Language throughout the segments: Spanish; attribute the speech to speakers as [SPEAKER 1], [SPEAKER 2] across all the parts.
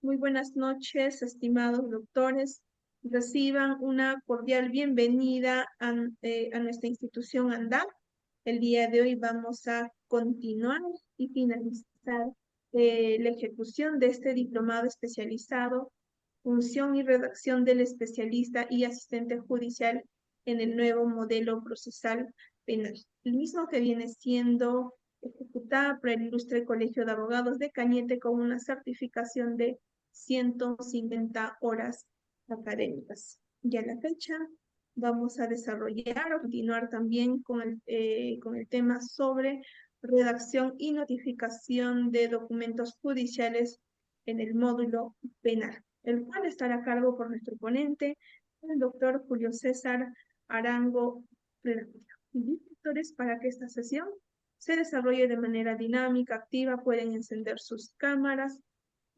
[SPEAKER 1] Muy buenas noches, estimados doctores. Reciban una cordial bienvenida a nuestra institución ANDAP. El día de hoy vamos a continuar y finalizar la ejecución de este diplomado especializado, función y redacción del especialista y asistente judicial en el nuevo modelo procesal penal. El mismo que viene siendo ejecutada por el Ilustre Colegio de Abogados de Cañete con una certificación de 150 horas académicas. Y a la fecha vamos a desarrollar o continuar también con el tema sobre redacción y notificación de documentos judiciales en el módulo penal, el cual estará a cargo por nuestro ponente, el doctor Julio César Arango Plata. Doctores, para que esta sesión se desarrolle de manera dinámica, activa, pueden encender sus cámaras.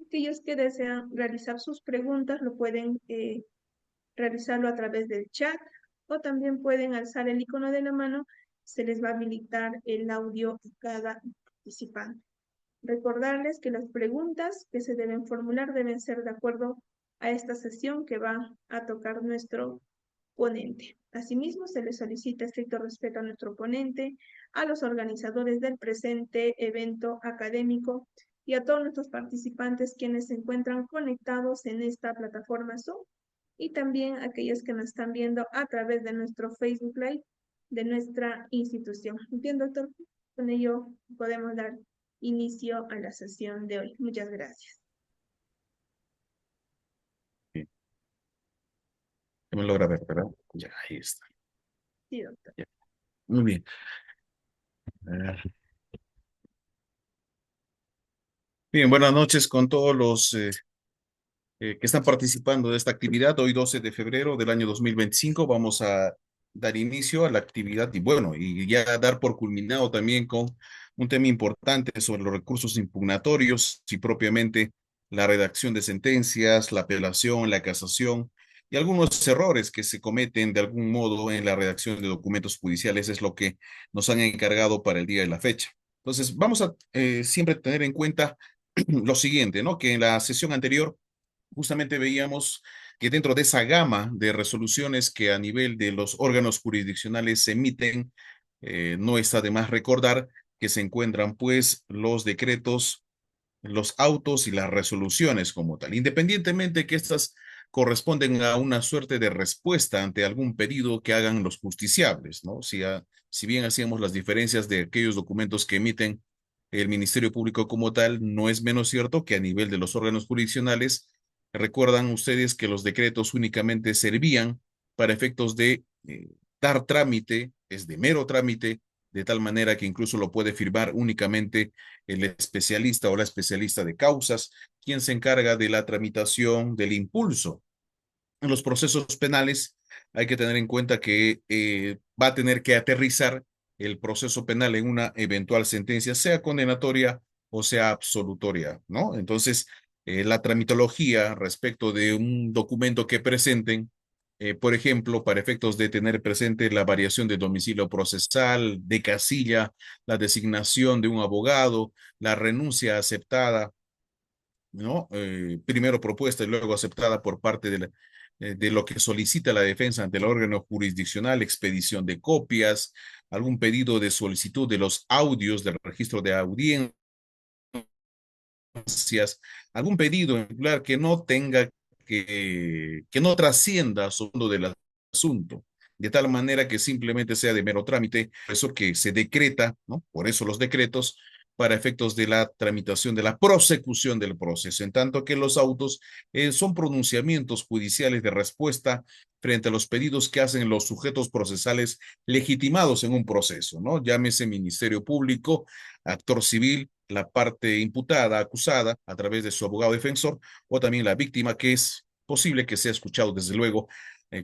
[SPEAKER 1] Aquellos que desean realizar sus preguntas lo pueden realizarlo a través del chat o también pueden alzar el icono de la mano, se les va a habilitar el audio a cada participante. Recordarles que las preguntas que se deben formular deben ser de acuerdo a esta sesión que va a tocar nuestro ponente. Asimismo, se les solicita estricto respeto a nuestro ponente, a los organizadores del presente evento académico y a todos nuestros participantes quienes se encuentran conectados en esta plataforma Zoom y también a aquellos que nos están viendo a través de nuestro Facebook Live de nuestra institución. Bien, doctor, con ello podemos dar inicio a la sesión de hoy. Muchas gracias.
[SPEAKER 2] Sí, se me logra ver, ¿verdad? Ya, ahí está.
[SPEAKER 1] Sí, doctor.
[SPEAKER 2] Ya. Muy bien. A ver. Bien, buenas noches con todos los que están participando de esta actividad. Hoy 12 de febrero del año 2025 vamos a dar inicio a la actividad y bueno, y ya dar por culminado también con un tema importante sobre los recursos impugnatorios y propiamente la redacción de sentencias, la apelación, la casación y algunos errores que se cometen de algún modo en la redacción de documentos judiciales es lo que nos han encargado para el día de la fecha. Entonces, vamos a siempre tener en cuenta lo siguiente, ¿no? Que en la sesión anterior justamente veíamos que dentro de esa gama de resoluciones que a nivel de los órganos jurisdiccionales se emiten, no está de más recordar que se encuentran pues los decretos, los autos y las resoluciones como tal, independientemente que estas corresponden a una suerte de respuesta ante algún pedido que hagan los justiciables, ¿no? Si bien hacíamos las diferencias de aquellos documentos que emiten el Ministerio Público como tal, no es menos cierto que a nivel de los órganos jurisdiccionales, recuerdan ustedes que los decretos únicamente servían para efectos de dar trámite, es de mero trámite, de tal manera que incluso lo puede firmar únicamente el especialista o la especialista de causas, quien se encarga de la tramitación del impulso. En los procesos penales hay que tener en cuenta que va a tener que aterrizar el proceso penal en una eventual sentencia, sea condenatoria o sea absolutoria, ¿no? Entonces, la tramitología respecto de un documento que presenten, por ejemplo, para efectos de tener presente la variación de domicilio procesal, de casilla, la designación de un abogado, la renuncia aceptada, ¿no? Primero propuesta y luego aceptada por parte de lo que solicita la defensa ante el órgano jurisdiccional, expedición de copias, algún pedido de solicitud de los audios del registro de audiencias, algún pedido en particular que no tenga que no trascienda sobre del asunto, de tal manera que simplemente sea de mero trámite, por eso que se decreta, ¿no? Por eso los decretos para efectos de la tramitación de la prosecución del proceso, en tanto que los autos son pronunciamientos judiciales de respuesta frente a los pedidos que hacen los sujetos procesales legitimados en un proceso, ¿no? Llámese Ministerio Público, actor civil, la parte imputada, acusada, a través de su abogado defensor, o también la víctima, que es posible que sea escuchado, desde luego,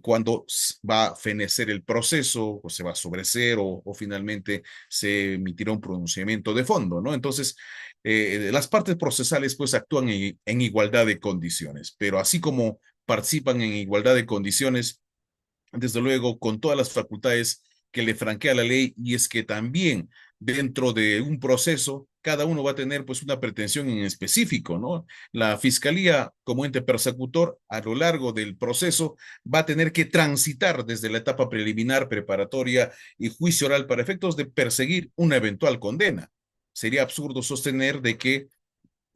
[SPEAKER 2] cuando va a fenecer el proceso, o se va a sobreseer, o finalmente se emitirá un pronunciamiento de fondo, ¿no? Entonces, las partes procesales, pues, actúan en igualdad de condiciones, pero así como participan en igualdad de condiciones, desde luego, con todas las facultades que le franquea la ley, y es que también dentro de un proceso cada uno va a tener pues una pretensión en específico, ¿no? La fiscalía como ente persecutor a lo largo del proceso va a tener que transitar desde la etapa preliminar, preparatoria y juicio oral para efectos de perseguir una eventual condena. Sería absurdo sostener de que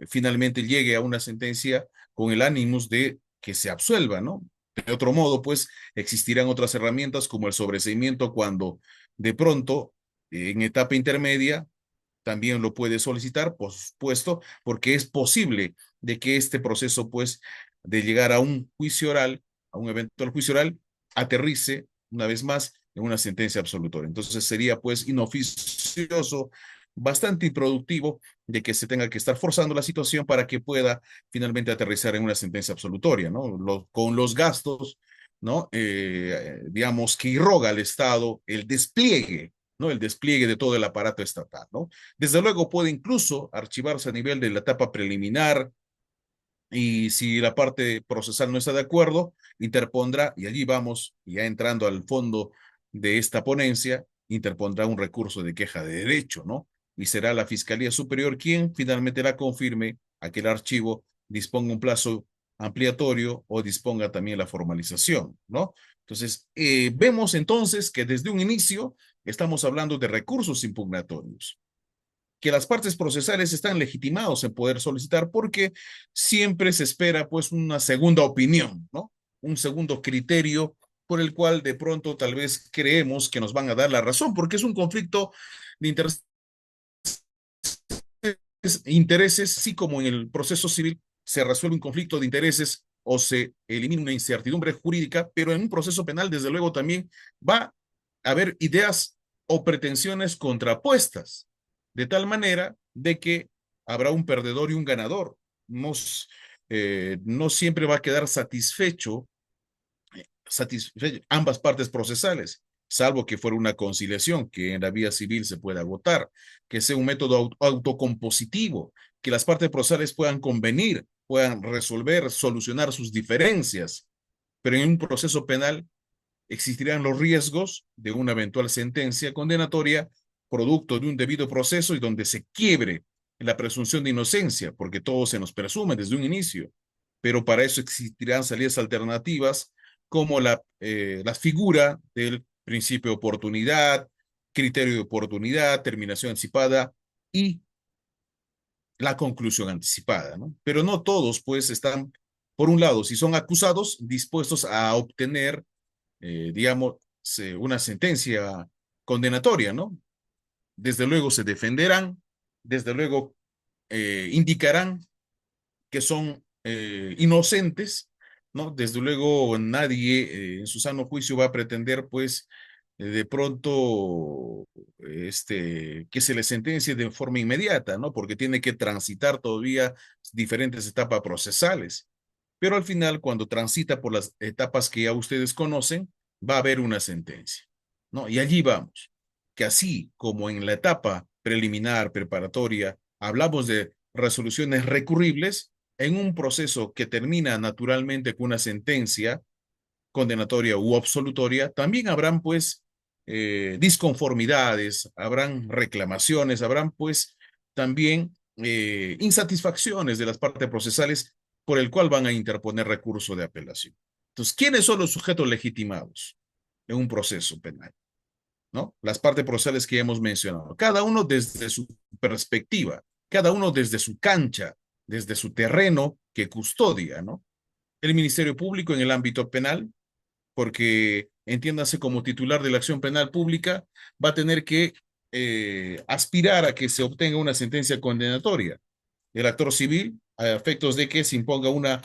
[SPEAKER 2] finalmente llegue a una sentencia con el ánimos de que se absuelva, ¿no? De otro modo, pues existirán otras herramientas como el sobreseimiento cuando de pronto en etapa intermedia también lo puede solicitar, por supuesto, porque es posible de que este proceso, pues, de llegar a un juicio oral, a un eventual juicio oral, aterrice una vez más en una sentencia absolutoria. Entonces sería, pues, inoficioso, bastante improductivo de que se tenga que estar forzando la situación para que pueda finalmente aterrizar en una sentencia absolutoria, ¿no? Con los gastos, ¿no? Digamos, que irroga al Estado el despliegue, ¿no? El despliegue de todo el aparato estatal, ¿no? Desde luego puede incluso archivarse a nivel de la etapa preliminar y si la parte procesal no está de acuerdo, interpondrá, y allí vamos, ya entrando al fondo de esta ponencia, interpondrá un recurso de queja de derecho, ¿no? Y será la Fiscalía Superior quien finalmente la confirme a que el archivo disponga un plazo ampliatorio o disponga también la formalización, ¿no? Entonces, vemos entonces que desde un inicio estamos hablando de recursos impugnatorios que las partes procesales están legitimados en poder solicitar porque siempre se espera pues una segunda opinión, ¿no? Un segundo criterio por el cual de pronto tal vez creemos que nos van a dar la razón, porque es un conflicto de intereses, así como en el proceso civil se resuelve un conflicto de intereses o se elimina una incertidumbre jurídica, pero en un proceso penal, desde luego, también va a haber ideas o pretensiones contrapuestas, de tal manera de que habrá un perdedor y un ganador. No siempre va a quedar satisfecho ambas partes procesales, salvo que fuera una conciliación que en la vía civil se pueda agotar, que sea un método autocompositivo, que las partes procesales puedan convenir, puedan resolver, solucionar sus diferencias, pero en un proceso penal existirán los riesgos de una eventual sentencia condenatoria producto de un debido proceso y donde se quiebre la presunción de inocencia, porque todo se nos presume desde un inicio. Pero para eso existirán salidas alternativas como la figura del principio de oportunidad, criterio de oportunidad, terminación anticipada y la conclusión anticipada, ¿no? Pero no todos, pues, están, por un lado, si son acusados, dispuestos a obtener digamos, una sentencia condenatoria, ¿no? Desde luego se defenderán, desde luego indicarán que son inocentes, ¿no? Desde luego nadie en su sano juicio va a pretender, pues, de pronto, que se le sentencie de forma inmediata, ¿no? Porque tiene que transitar todavía diferentes etapas procesales. Pero al final, cuando transita por las etapas que ya ustedes conocen, va a haber una sentencia, ¿no? Y allí vamos, que así como en la etapa preliminar, preparatoria, hablamos de resoluciones recurribles, en un proceso que termina naturalmente con una sentencia condenatoria u absolutoria, también habrán pues disconformidades, habrán reclamaciones, habrán pues también insatisfacciones de las partes procesales por el cual van a interponer recurso de apelación. Entonces, ¿quiénes son los sujetos legitimados en un proceso penal? ¿No? Las partes procesales que hemos mencionado, cada uno desde su perspectiva, cada uno desde su cancha, desde su terreno que custodia, ¿no? El Ministerio Público en el ámbito penal, porque entiéndase como titular de la acción penal pública, va a tener que aspirar a que se obtenga una sentencia condenatoria. El actor civil, a efectos de que se imponga una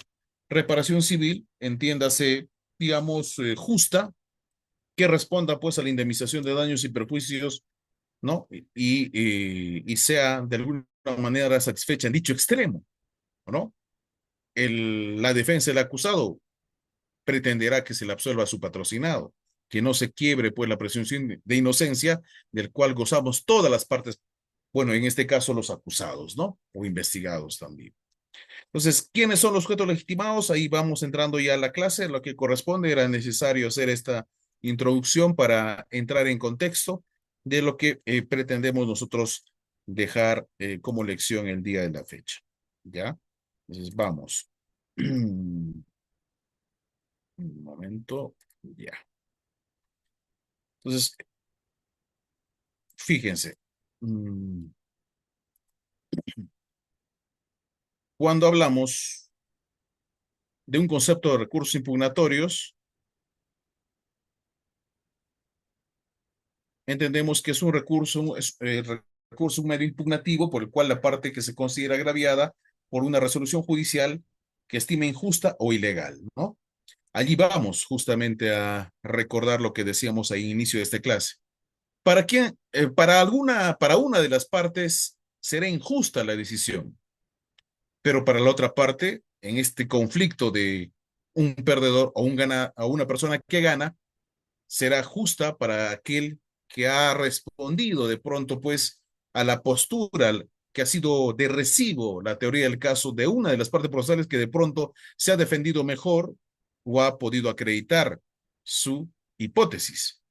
[SPEAKER 2] reparación civil, entiéndase, digamos, justa, que responda pues a la indemnización de daños y perjuicios, ¿no? Y sea de alguna manera satisfecha en dicho extremo, ¿no? La defensa del acusado pretenderá que se le absuelva a su patrocinado, que no se quiebre pues la presunción de inocencia del cual gozamos todas las partes, bueno, en este caso los acusados, ¿no? O investigados también. Entonces, ¿quiénes son los sujetos legitimados? Ahí vamos entrando ya a la clase, lo que corresponde era necesario hacer esta introducción para entrar en contexto de lo que pretendemos nosotros dejar como lección el día de la fecha. ¿Ya? Entonces, vamos. Un momento. Ya. Entonces, fíjense. mm, Cuando hablamos de un concepto de recursos impugnatorios, entendemos que es un recurso, recurso, un medio impugnativo por el cual la parte que se considera agraviada por una resolución judicial que estime injusta o ilegal, ¿no? Allí vamos justamente a recordar lo que decíamos al inicio de esta clase. ¿Para quién? Para una de las partes será injusta la decisión, pero para la otra parte, en este conflicto de un perdedor o una persona que gana, será justa para aquel que ha respondido de pronto pues a la postura que ha sido de recibo la teoría del caso de una de las partes procesales que de pronto se ha defendido mejor o ha podido acreditar su hipótesis.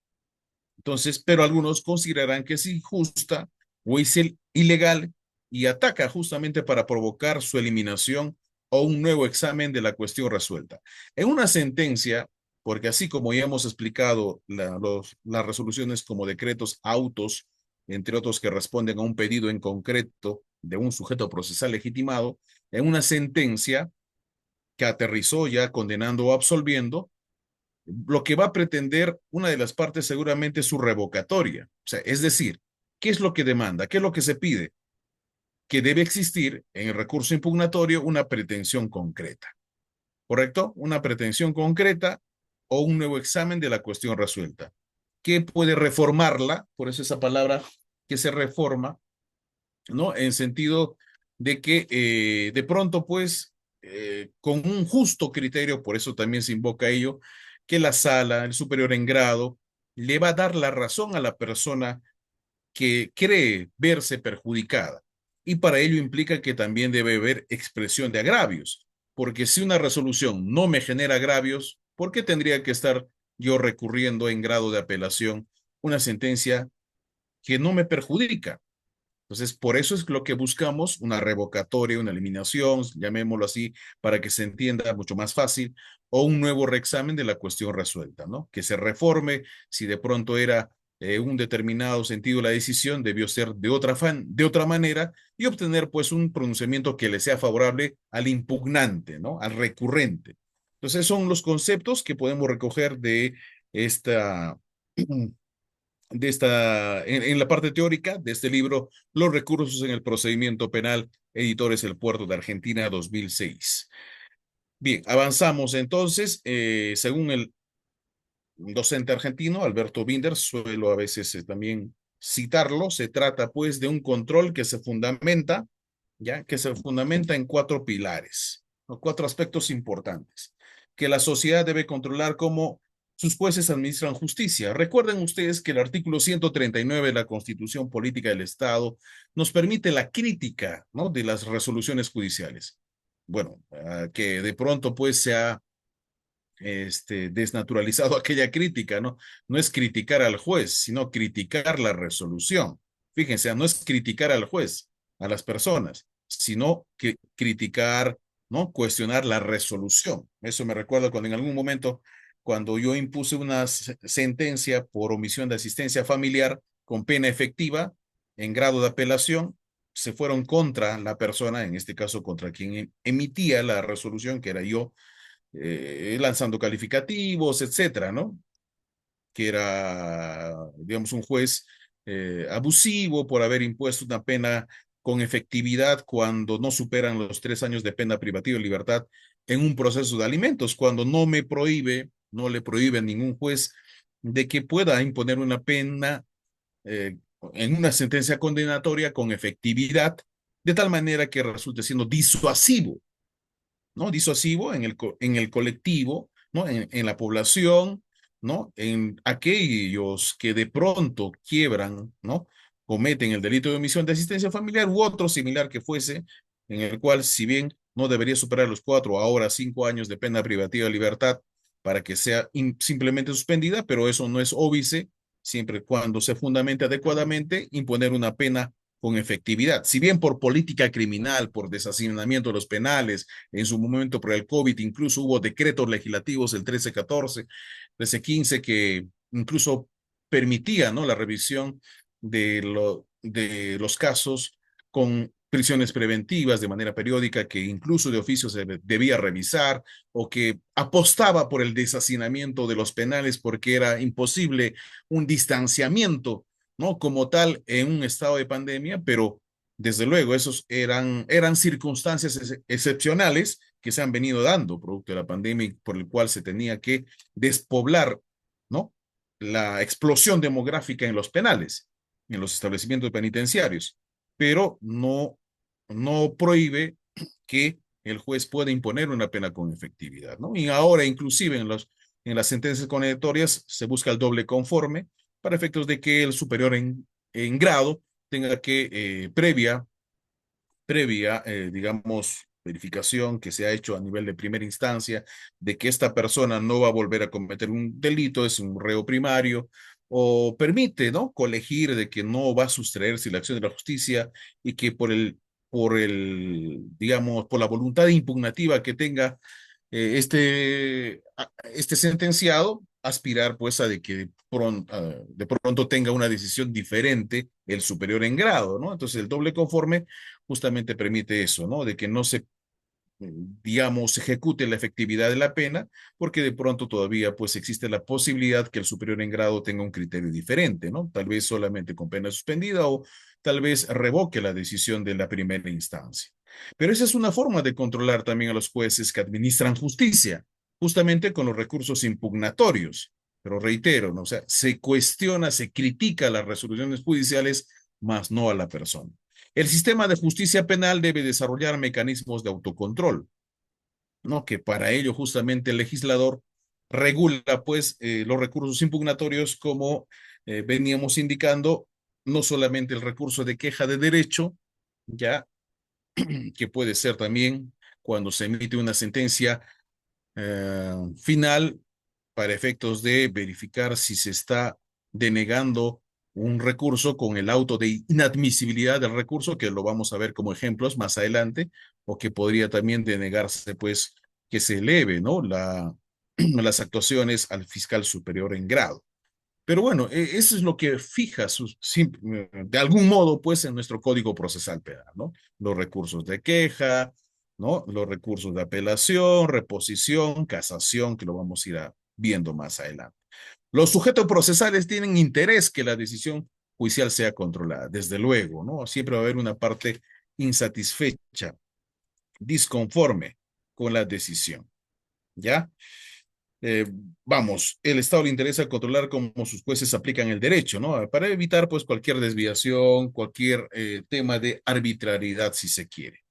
[SPEAKER 2] Entonces, pero algunos considerarán que es injusta o es ilegal y ataca justamente para provocar su eliminación o un nuevo examen de la cuestión resuelta. En una sentencia, porque así como ya hemos explicado las resoluciones como decretos, autos, entre otros que responden a un pedido en concreto de un sujeto procesal legitimado, en una sentencia que aterrizó ya condenando o absolviendo, lo que va a pretender una de las partes seguramente es su revocatoria. O sea, es decir, ¿qué es lo que demanda? ¿Qué es lo que se pide? Que debe existir en el recurso impugnatorio una pretensión concreta, ¿correcto? Una pretensión concreta o un nuevo examen de la cuestión resuelta. ¿Qué puede reformarla? Por eso esa palabra que se reforma, ¿no? En sentido de que de pronto, pues, con un justo criterio, por eso también se invoca ello, que la sala, el superior en grado, le va a dar la razón a la persona que cree verse perjudicada. Y para ello implica que también debe haber expresión de agravios, porque si una resolución no me genera agravios, ¿por qué tendría que estar yo recurriendo en grado de apelación una sentencia que no me perjudica? Entonces, por eso es lo que buscamos, una revocatoria, una eliminación, llamémoslo así, para que se entienda mucho más fácil, o un nuevo reexamen de la cuestión resuelta, ¿no? Que se reforme, si de pronto era un determinado sentido la decisión, debió ser de otra manera, y obtener pues un pronunciamiento que le sea favorable al impugnante, ¿no? Al recurrente. Entonces, son los conceptos que podemos recoger esta en la parte teórica de este libro, Los recursos en el procedimiento penal, editores El Puerto de Argentina 2006. Bien, avanzamos entonces, según el docente argentino, Alberto Binder, suelo a veces también citarlo, se trata pues de un control que se fundamenta, ya, que se fundamenta en cuatro pilares, o cuatro aspectos importantes, que la sociedad debe controlar cómo sus jueces administran justicia. Recuerden ustedes que el artículo 139 de la Constitución Política del Estado nos permite la crítica, ¿no? De las resoluciones judiciales. Bueno, que de pronto pues se ha desnaturalizado aquella crítica, ¿no? No es criticar al juez, sino criticar la resolución. Fíjense, no es criticar al juez, a las personas, sino que criticar, ¿no? Cuestionar la resolución. Eso me recuerda cuando en algún momento, cuando yo impuse una sentencia por omisión de asistencia familiar con pena efectiva en grado de apelación, se fueron contra la persona, en este caso contra quien emitía la resolución, que era yo, lanzando calificativos, etcétera, ¿no? Que era, digamos, un juez abusivo por haber impuesto una pena con efectividad cuando no superan los 3 años de pena privativa de libertad en un proceso de alimentos, cuando no me prohíbe, no le prohíbe a ningún juez de que pueda imponer una pena eh, en una sentencia condenatoria con efectividad, de tal manera que resulte siendo disuasivo, ¿no? Disuasivo en el colectivo, ¿no? En la población, ¿no? En aquellos que de pronto quiebran, ¿no? Cometen el delito de omisión de asistencia familiar u otro similar que fuese, en el cual, si bien no debería superar los 4, ahora 5 años de pena privativa de libertad para que sea simplemente suspendida, pero eso no es óbice, siempre cuando se fundamente adecuadamente, imponer una pena con efectividad. Si bien por política criminal, por deshacinamiento de los penales, en su momento por el COVID, incluso hubo decretos legislativos, el 1314, 1315, que incluso permitía, ¿no?, la revisión de los casos con prisiones preventivas de manera periódica, que incluso de oficio se debía revisar, o que apostaba por el deshacinamiento de los penales porque era imposible un distanciamiento, ¿no?, como tal en un estado de pandemia, pero desde luego esos eran circunstancias excepcionales que se han venido dando producto de la pandemia y por el cual se tenía que despoblar, ¿no?, la explosión demográfica en los penales, en los establecimientos penitenciarios, pero no prohíbe que el juez pueda imponer una pena con efectividad, ¿no? Y ahora, inclusive en las sentencias condenatorias, se busca el doble conforme para efectos de que el superior en grado tenga que, digamos, verificación que se ha hecho a nivel de primera instancia de que esta persona no va a volver a cometer un delito, es un reo primario, o permite, ¿no?, colegir de que no va a sustraerse la acción de la justicia y que digamos, por la voluntad impugnativa que tenga este sentenciado, aspirar pues a de que de pronto tenga una decisión diferente el superior en grado, ¿no? Entonces el doble conforme justamente permite eso, ¿no? De que no se, digamos, ejecute la efectividad de la pena, porque de pronto todavía pues existe la posibilidad que el superior en grado tenga un criterio diferente, ¿no? Tal vez solamente con pena suspendida o tal vez revoque la decisión de la primera instancia. Pero esa es una forma de controlar también a los jueces que administran justicia, justamente con los recursos impugnatorios. Pero reitero, ¿no? O sea, se cuestiona, se critica las resoluciones judiciales, más no a la persona. El sistema de justicia penal debe desarrollar mecanismos de autocontrol, ¿no? Que para ello justamente el legislador regula pues los recursos impugnatorios como veníamos indicando, no solamente el recurso de queja de derecho, ya que puede ser también cuando se emite una sentencia final para efectos de verificar si se está denegando un recurso con el auto de inadmisibilidad del recurso, que lo vamos a ver como ejemplos más adelante, o que podría también denegarse, pues, que se eleve, ¿no?, las actuaciones al fiscal superior en grado. Pero bueno, eso es lo que fija de algún modo, pues, en nuestro Código Procesal Penal, ¿no? Los recursos de queja, ¿no? Los recursos de apelación, reposición, casación, que lo vamos a ir viendo más adelante. Los sujetos procesales tienen interés que la decisión judicial sea controlada, desde luego, ¿no? Siempre va a haber una parte insatisfecha, disconforme con la decisión, ¿ya? eh, Vamos, el Estado le interesa controlar cómo sus jueces aplican el derecho, ¿no? Para evitar, pues, cualquier desviación, cualquier tema de arbitrariedad, si se quiere,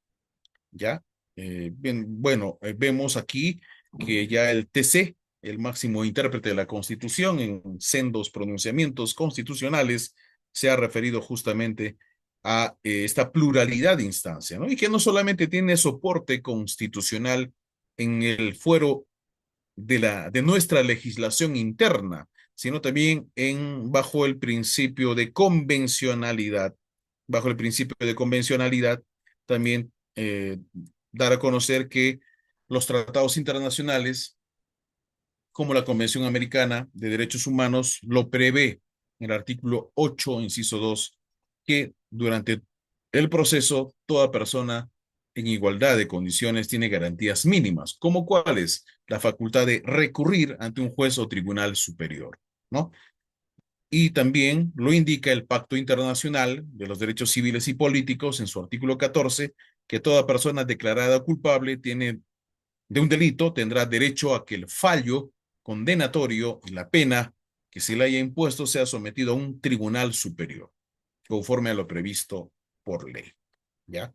[SPEAKER 2] ¿ya? Bien, bueno, vemos aquí que ya el TC, el máximo intérprete de la Constitución, en sendos pronunciamientos constitucionales, se ha referido justamente a esta pluralidad de instancias, ¿no? Y que no solamente tiene soporte constitucional en el fuero de nuestra legislación interna, sino también bajo el principio de convencionalidad. Bajo el principio de convencionalidad, también dar a conocer que los tratados internacionales, como la Convención Americana de Derechos Humanos, lo prevé en el artículo 8, inciso 2, que durante el proceso toda persona en igualdad de condiciones tiene garantías mínimas, como cuáles, la facultad de recurrir ante un juez o tribunal superior, ¿no? Y también lo indica el Pacto Internacional de los Derechos Civiles y Políticos en su artículo 14, que toda persona declarada culpable de un delito tendrá derecho a que el fallo condenatorio y la pena que se le haya impuesto sea sometido a un tribunal superior, conforme a lo previsto por ley, ¿ya?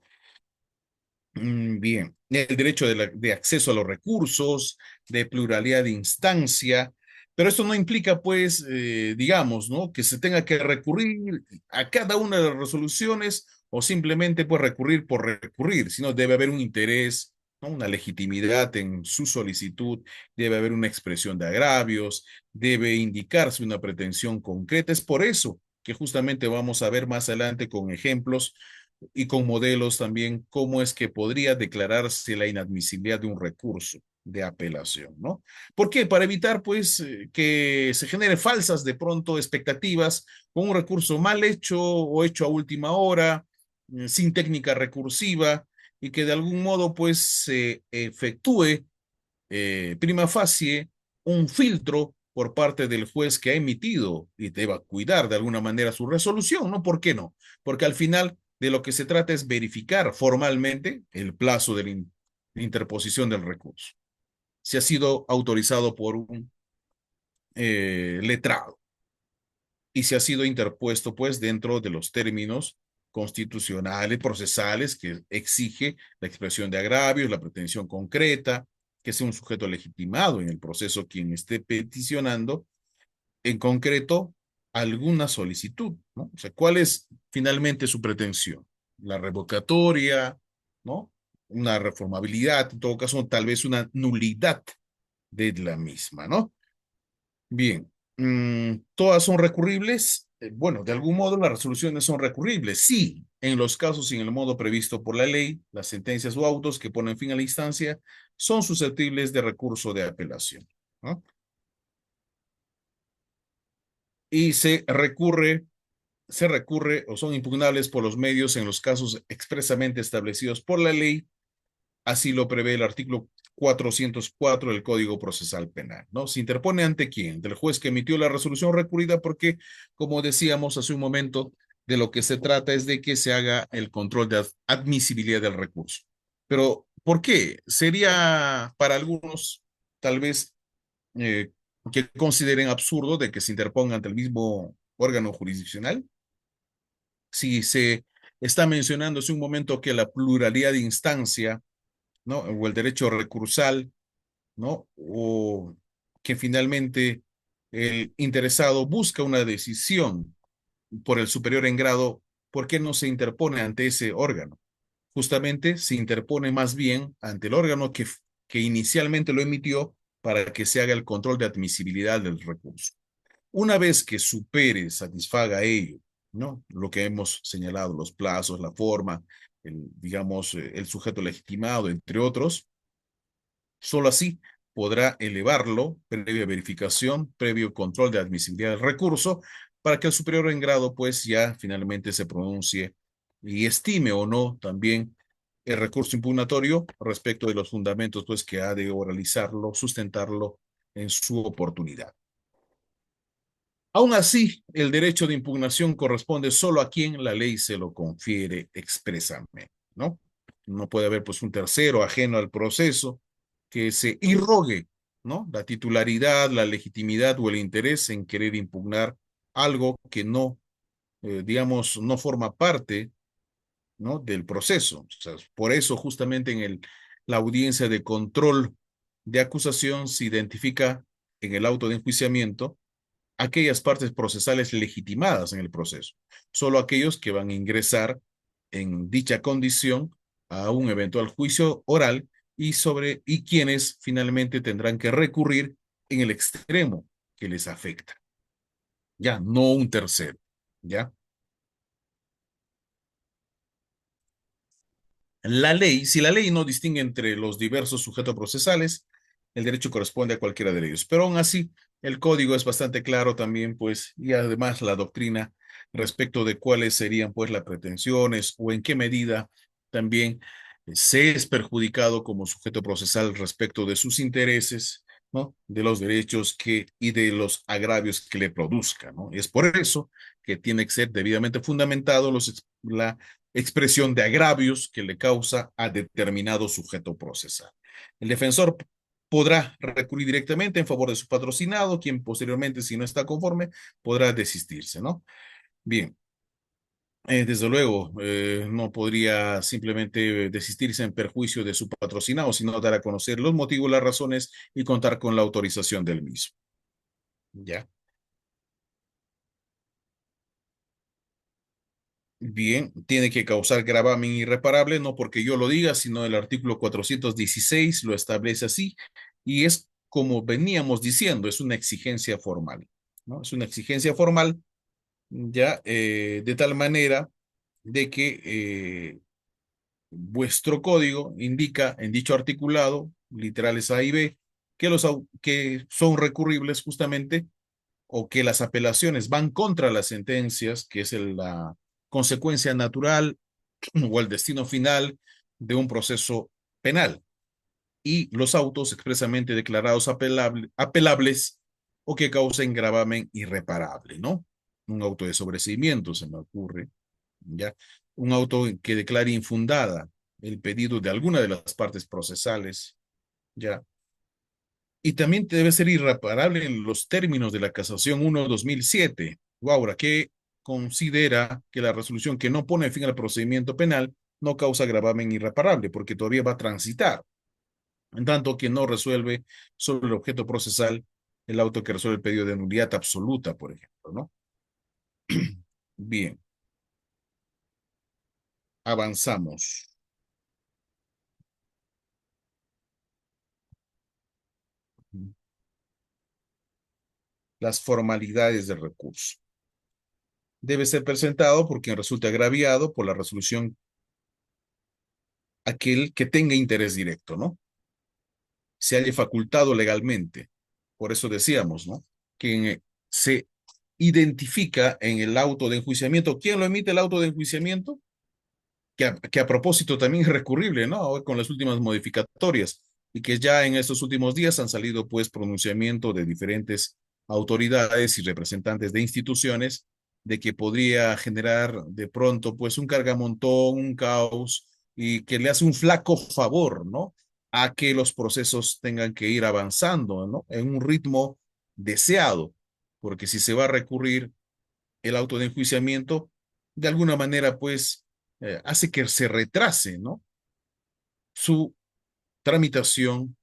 [SPEAKER 2] Bien, el derecho de acceso a los recursos, de pluralidad de instancia, pero esto no implica, pues, digamos, ¿no?, que se tenga que recurrir a cada una de las resoluciones o simplemente, pues, recurrir por recurrir, sino debe haber un interés, ¿no?, una legitimidad en su solicitud, debe haber una expresión de agravios, debe indicarse una pretensión concreta. Es por eso que justamente vamos a ver más adelante con ejemplos y con modelos también cómo es que podría declararse la inadmisibilidad de un recurso de apelación, ¿no? ¿Por qué? Para evitar, pues, que se genere falsas de pronto expectativas con un recurso mal hecho o hecho a última hora, sin técnica recursiva y que de algún modo, pues, se efectúe prima facie un filtro por parte del juez que ha emitido y deba cuidar de alguna manera su resolución, ¿no? ¿Por qué no? Porque al final de lo que se trata es verificar formalmente el plazo de la interposición del recurso, si ha sido autorizado por un letrado y si ha sido interpuesto pues dentro de los términos constitucionales, procesales que exige la expresión de agravios, la pretensión concreta, que sea un sujeto legitimado en el proceso quien esté peticionando, en concreto, alguna solicitud, ¿no? O sea, ¿cuál es finalmente su pretensión? La revocatoria, ¿no? Una reformabilidad, en todo caso, tal vez una nulidad de la misma, ¿no? Bien, todas son recurribles. Bueno, de algún modo las resoluciones son recurribles. Sí, en los casos y en el modo previsto por la ley, las sentencias o autos que ponen fin a la instancia son susceptibles de recurso de apelación, ¿no? Y se recurre o son impugnables por los medios en los casos expresamente establecidos por la ley. Así lo prevé el artículo 404 del Código Procesal Penal, ¿no? Se interpone ante quién, del juez que emitió la resolución recurrida, porque, como decíamos hace un momento, de lo que se trata es de que se haga el control de admisibilidad del recurso. Pero, ¿por qué? Sería para algunos, tal vez, eh, que consideren absurdo de que se interponga ante el mismo órgano jurisdiccional. Si se está mencionando hace un momento que la pluralidad de instancia, ¿no? O el derecho recursal, ¿no? O que finalmente el interesado busca una decisión por el superior en grado, ¿por qué no se interpone ante ese órgano? Justamente se interpone más bien ante el órgano que inicialmente lo emitió para que se haga el control de admisibilidad del recurso. Una vez que supere, satisfaga ello, ¿no? Lo que hemos señalado, los plazos, la forma, digamos, el sujeto legitimado, entre otros, solo así podrá elevarlo previa verificación, previo control de admisibilidad del recurso, para que el superior en grado, pues, ya finalmente se pronuncie y estime o no también el recurso impugnatorio respecto de los fundamentos, pues, que ha de oralizarlo, sustentarlo en su oportunidad. Aún así, el derecho de impugnación corresponde solo a quien la ley se lo confiere expresamente, ¿no? No puede haber pues un tercero ajeno al proceso que se irrogue, ¿no? La titularidad, la legitimidad o el interés en querer impugnar algo que no, digamos, no forma parte, ¿no? Del proceso. O sea, por eso justamente en la audiencia de control de acusación se identifica en el auto de enjuiciamiento aquellas partes procesales legitimadas en el proceso, solo aquellos que van a ingresar en dicha condición a un eventual juicio oral y quienes finalmente tendrán que recurrir en el extremo que les afecta, ya, no un tercero, ya. La ley, si la ley no distingue entre los diversos sujetos procesales, el derecho corresponde a cualquiera de ellos. Pero aún así, el código es bastante claro también, pues, y además la doctrina respecto de cuáles serían, pues, las pretensiones o en qué medida también se es perjudicado como sujeto procesal respecto de sus intereses, ¿no? De los derechos y de los agravios que le produzcan, ¿no? Es por eso que tiene que ser debidamente fundamentado la expresión de agravios que le causa a determinado sujeto procesal. El defensor podrá recurrir directamente en favor de su patrocinado, quien posteriormente, si no está conforme, podrá desistirse, ¿no? Bien, desde luego, no podría simplemente desistirse en perjuicio de su patrocinado, sino dar a conocer los motivos, las razones y contar con la autorización del mismo. ¿Ya? Bien, tiene que causar gravamen irreparable, no porque yo lo diga, sino el artículo 416 lo establece así, y es como veníamos diciendo, es una exigencia formal, ¿no? Es una exigencia formal ya, de tal manera de que vuestro código indica en dicho articulado, literales A y B, que, que son recurribles justamente o que las apelaciones van contra las sentencias, que es la consecuencia natural o el destino final de un proceso penal, y los autos expresamente declarados apelables o que causen gravamen irreparable, ¿no? Un auto de sobreseimiento se me ocurre, ¿ya? Un auto que declare infundada el pedido de alguna de las partes procesales, ¿ya? Y también debe ser irreparable en los términos de la casación 1/2007. Guaura, que considera que la resolución que no pone fin al procedimiento penal no causa gravamen irreparable, porque todavía va a transitar, en tanto que no resuelve sobre el objeto procesal el auto que resuelve el pedido de nulidad absoluta, por ejemplo, ¿no? Bien, avanzamos. Las formalidades del recurso. Debe ser presentado por quien resulte agraviado por la resolución, aquel que tenga interés directo, ¿no? Se halle facultado legalmente. Por eso decíamos, ¿no? Que se identifica en el auto de enjuiciamiento. ¿Quién lo emite el auto de enjuiciamiento? Que a propósito también es recurrible, ¿no? Ahora con las últimas modificatorias y que ya en estos últimos días han salido pues pronunciamiento de diferentes autoridades y representantes de instituciones de que podría generar de pronto pues un cargamontón, un caos y que le hace un flaco favor, ¿no? A que los procesos tengan que ir avanzando, ¿no? En un ritmo deseado, porque si se va a recurrir el auto de enjuiciamiento, de alguna manera pues hace que se retrase, ¿no? Su tramitación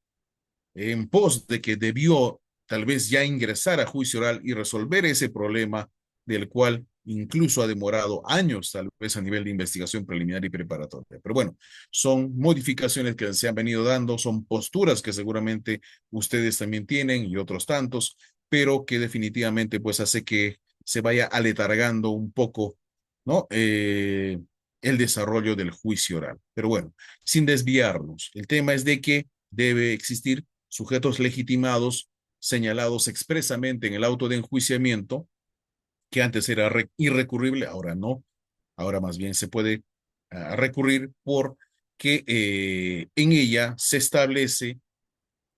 [SPEAKER 2] en pos de que debió tal vez ya ingresar a juicio oral y resolver ese problema del cual incluso ha demorado años, tal vez a nivel de investigación preliminar y preparatoria. Pero bueno, son modificaciones que se han venido dando, son posturas que seguramente ustedes también tienen y otros tantos, pero que definitivamente pues hace que se vaya aletargando un poco, ¿no? El desarrollo del juicio oral. Pero bueno, sin desviarnos, el tema es de que debe existir sujetos legitimados señalados expresamente en el auto de enjuiciamiento, que antes era irrecurrible, ahora no, ahora más bien se puede recurrir porque en ella se establece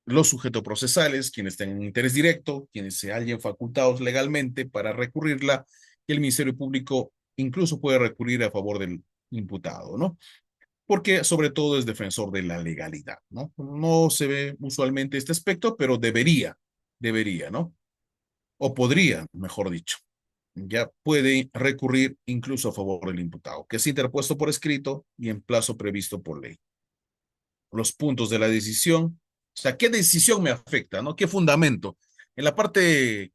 [SPEAKER 2] los sujetos procesales, quienes tengan interés directo, quienes se hallen facultados legalmente para recurrirla, y el Ministerio Público incluso puede recurrir a favor del imputado, ¿no? Porque sobre todo es defensor de la legalidad, ¿no? No se ve usualmente este aspecto, pero debería, ¿no? O podría, mejor dicho, ya puede recurrir incluso a favor del imputado, que es interpuesto por escrito y en plazo previsto por ley. Los puntos de la decisión, o sea, ¿qué decisión me afecta, no? ¿Qué fundamento? En la parte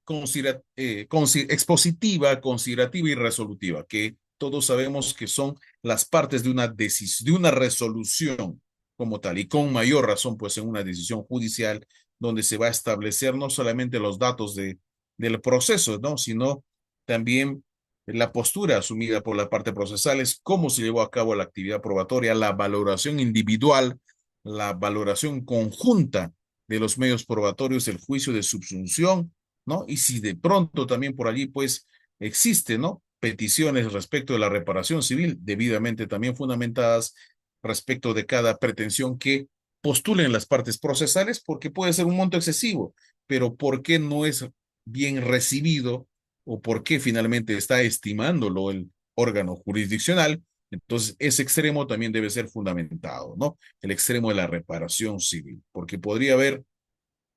[SPEAKER 2] expositiva, considerativa y resolutiva, que todos sabemos que son las partes de una de una resolución como tal, y con mayor razón, pues en una decisión judicial donde se va a establecer no solamente los datos del proceso, ¿no? Sino también la postura asumida por la parte procesal, es cómo se llevó a cabo la actividad probatoria, la valoración individual, la valoración conjunta de los medios probatorios, el juicio de subsunción, ¿no? Y si de pronto también por allí, pues, existe, ¿no? Peticiones respecto de la reparación civil, debidamente también fundamentadas respecto de cada pretensión que postulen las partes procesales, porque puede ser un monto excesivo, pero ¿por qué no es bien recibido o por qué finalmente está estimándolo el órgano jurisdiccional? Entonces, ese extremo también debe ser fundamentado, ¿no? El extremo de la reparación civil, porque podría haber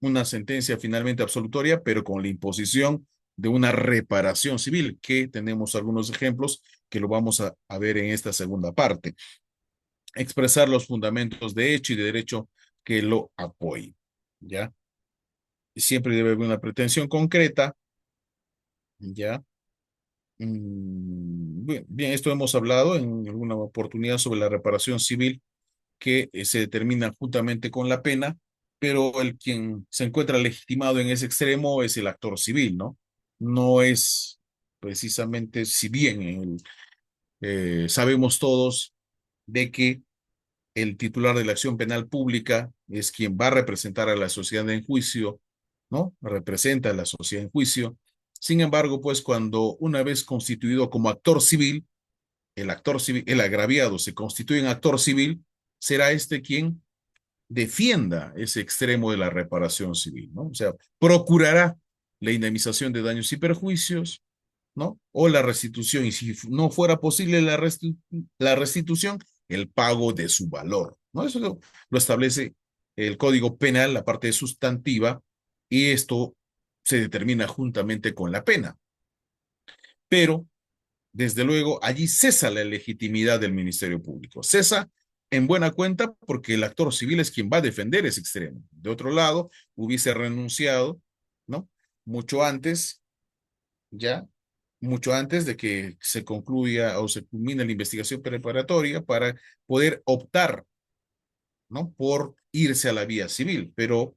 [SPEAKER 2] una sentencia finalmente absolutoria, pero con la imposición de una reparación civil, que tenemos algunos ejemplos que lo vamos a ver en esta segunda parte. Expresar los fundamentos de hecho y de derecho que lo apoyen, ¿ya? Siempre debe haber una pretensión concreta, ¿ya? Bien, bien, esto hemos hablado en alguna oportunidad sobre la reparación civil que se determina juntamente con la pena, pero el quien se encuentra legitimado en ese extremo es el actor civil, ¿no? No es precisamente, si bien sabemos todos de que el titular de la acción penal pública es quien va a representar a la sociedad en juicio, ¿no? Representa a la sociedad en juicio. Sin embargo, pues cuando una vez constituido como actor civil, el agraviado se constituye en actor civil, será este quien defienda ese extremo de la reparación civil, ¿no? O sea, procurará la indemnización de daños y perjuicios, ¿no? O la restitución, y si no fuera posible la restitución, el pago de su valor, ¿no? Eso lo establece el Código Penal, la parte sustantiva, y esto se determina juntamente con la pena. Pero desde luego, allí cesa la legitimidad del Ministerio Público. Cesa en buena cuenta porque el actor civil es quien va a defender ese extremo. De otro lado, hubiese renunciado, ¿no? Mucho antes, ya, mucho antes de que se concluya o se culmine la investigación preparatoria para poder optar, ¿no? Por irse a la vía civil. Pero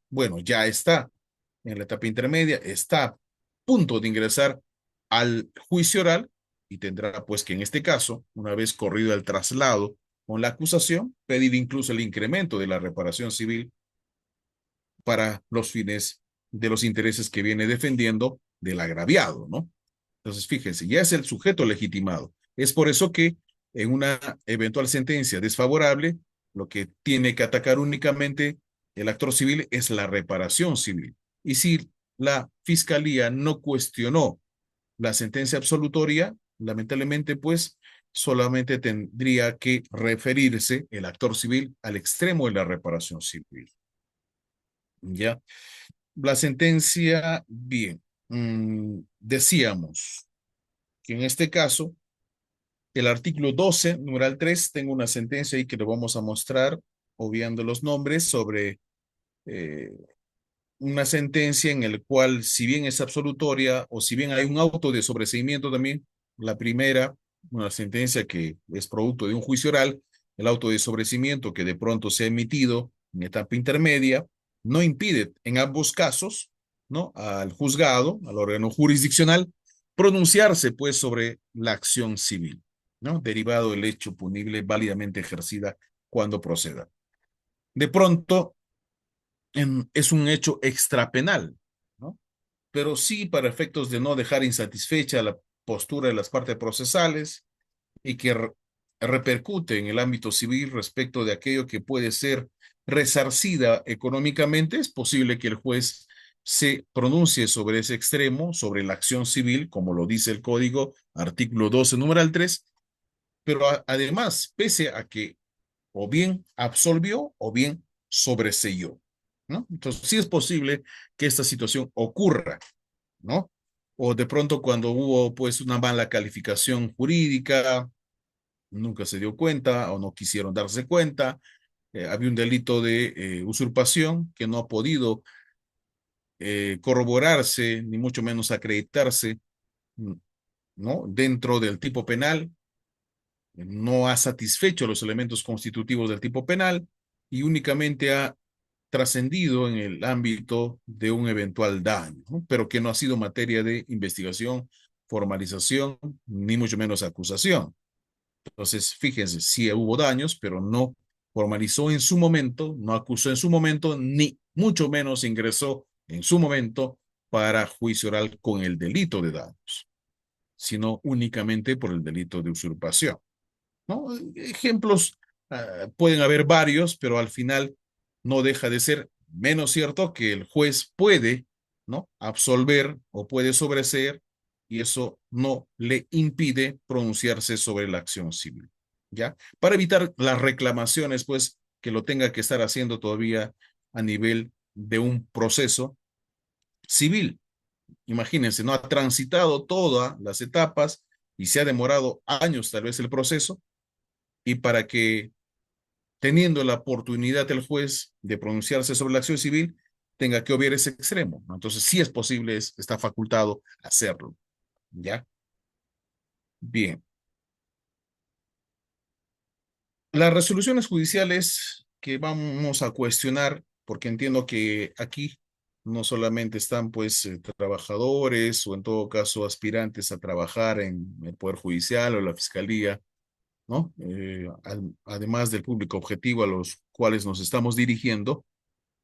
[SPEAKER 2] bueno, ya está en la etapa intermedia, está a punto de ingresar al juicio oral y tendrá pues que en este caso, una vez corrido el traslado con la acusación, pedir incluso el incremento de la reparación civil para los fines de los intereses que viene defendiendo del agraviado, ¿no? Entonces, fíjense, ya es el sujeto legitimado. Es por eso que en una eventual sentencia desfavorable, lo que tiene que atacar únicamente el actor civil es la reparación civil. Y si la fiscalía no cuestionó la sentencia absolutoria, lamentablemente, pues solamente tendría que referirse el actor civil al extremo de la reparación civil. ¿Ya? La sentencia, bien, decíamos que en este caso, el artículo 12, numeral 3, tengo una sentencia ahí que le vamos a mostrar, obviando los nombres, sobre eh, una sentencia en el cual, si bien es absolutoria o si bien hay un auto de sobreseimiento también, la primera, una sentencia que es producto de un juicio oral, el auto de sobreseimiento que de pronto se ha emitido en etapa intermedia, no impide en ambos casos, ¿no? Al juzgado, al órgano jurisdiccional, pronunciarse pues sobre la acción civil, ¿no? Derivado del hecho punible válidamente ejercida cuando proceda. De pronto, es un hecho extrapenal, ¿no? Pero sí para efectos de no dejar insatisfecha la postura de las partes procesales y que repercute en el ámbito civil respecto de aquello que puede ser resarcida económicamente, es posible que el juez se pronuncie sobre ese extremo, sobre la acción civil, como lo dice el código, artículo 12, numeral 3, pero además, pese a que o bien absolvió o bien sobreseyó, ¿no? Entonces, sí es posible que esta situación ocurra, ¿no? O de pronto cuando hubo pues una mala calificación jurídica, nunca se dio cuenta o no quisieron darse cuenta, había un delito de usurpación que no ha podido corroborarse, ni mucho menos acreditarse, ¿no? Dentro del tipo penal, no ha satisfecho los elementos constitutivos del tipo penal y únicamente ha trascendido en el ámbito de un eventual daño, ¿no? Pero que no ha sido materia de investigación, formalización, ni mucho menos acusación. Entonces, fíjense, sí hubo daños, pero no formalizó en su momento, no acusó en su momento, ni mucho menos ingresó en su momento para juicio oral con el delito de daños, sino únicamente por el delito de usurpación, ¿no? Ejemplos pueden haber varios, pero al final no deja de ser menos cierto que el juez puede, ¿no? Absolver o puede sobreseer y eso no le impide pronunciarse sobre la acción civil, ¿ya? Para evitar las reclamaciones, pues, que lo tenga que estar haciendo todavía a nivel de un proceso civil. Imagínense, no ha transitado todas las etapas y se ha demorado años tal vez el proceso y para que teniendo la oportunidad el juez de pronunciarse sobre la acción civil, tenga que obviar ese extremo, ¿no? Entonces, sí es posible, está facultado hacerlo, ¿ya? Bien. Las resoluciones judiciales que vamos a cuestionar, porque entiendo que aquí No solamente están pues trabajadores o en todo caso aspirantes a trabajar en el Poder Judicial o la Fiscalía, ¿no? Además del público objetivo a los cuales nos estamos dirigiendo,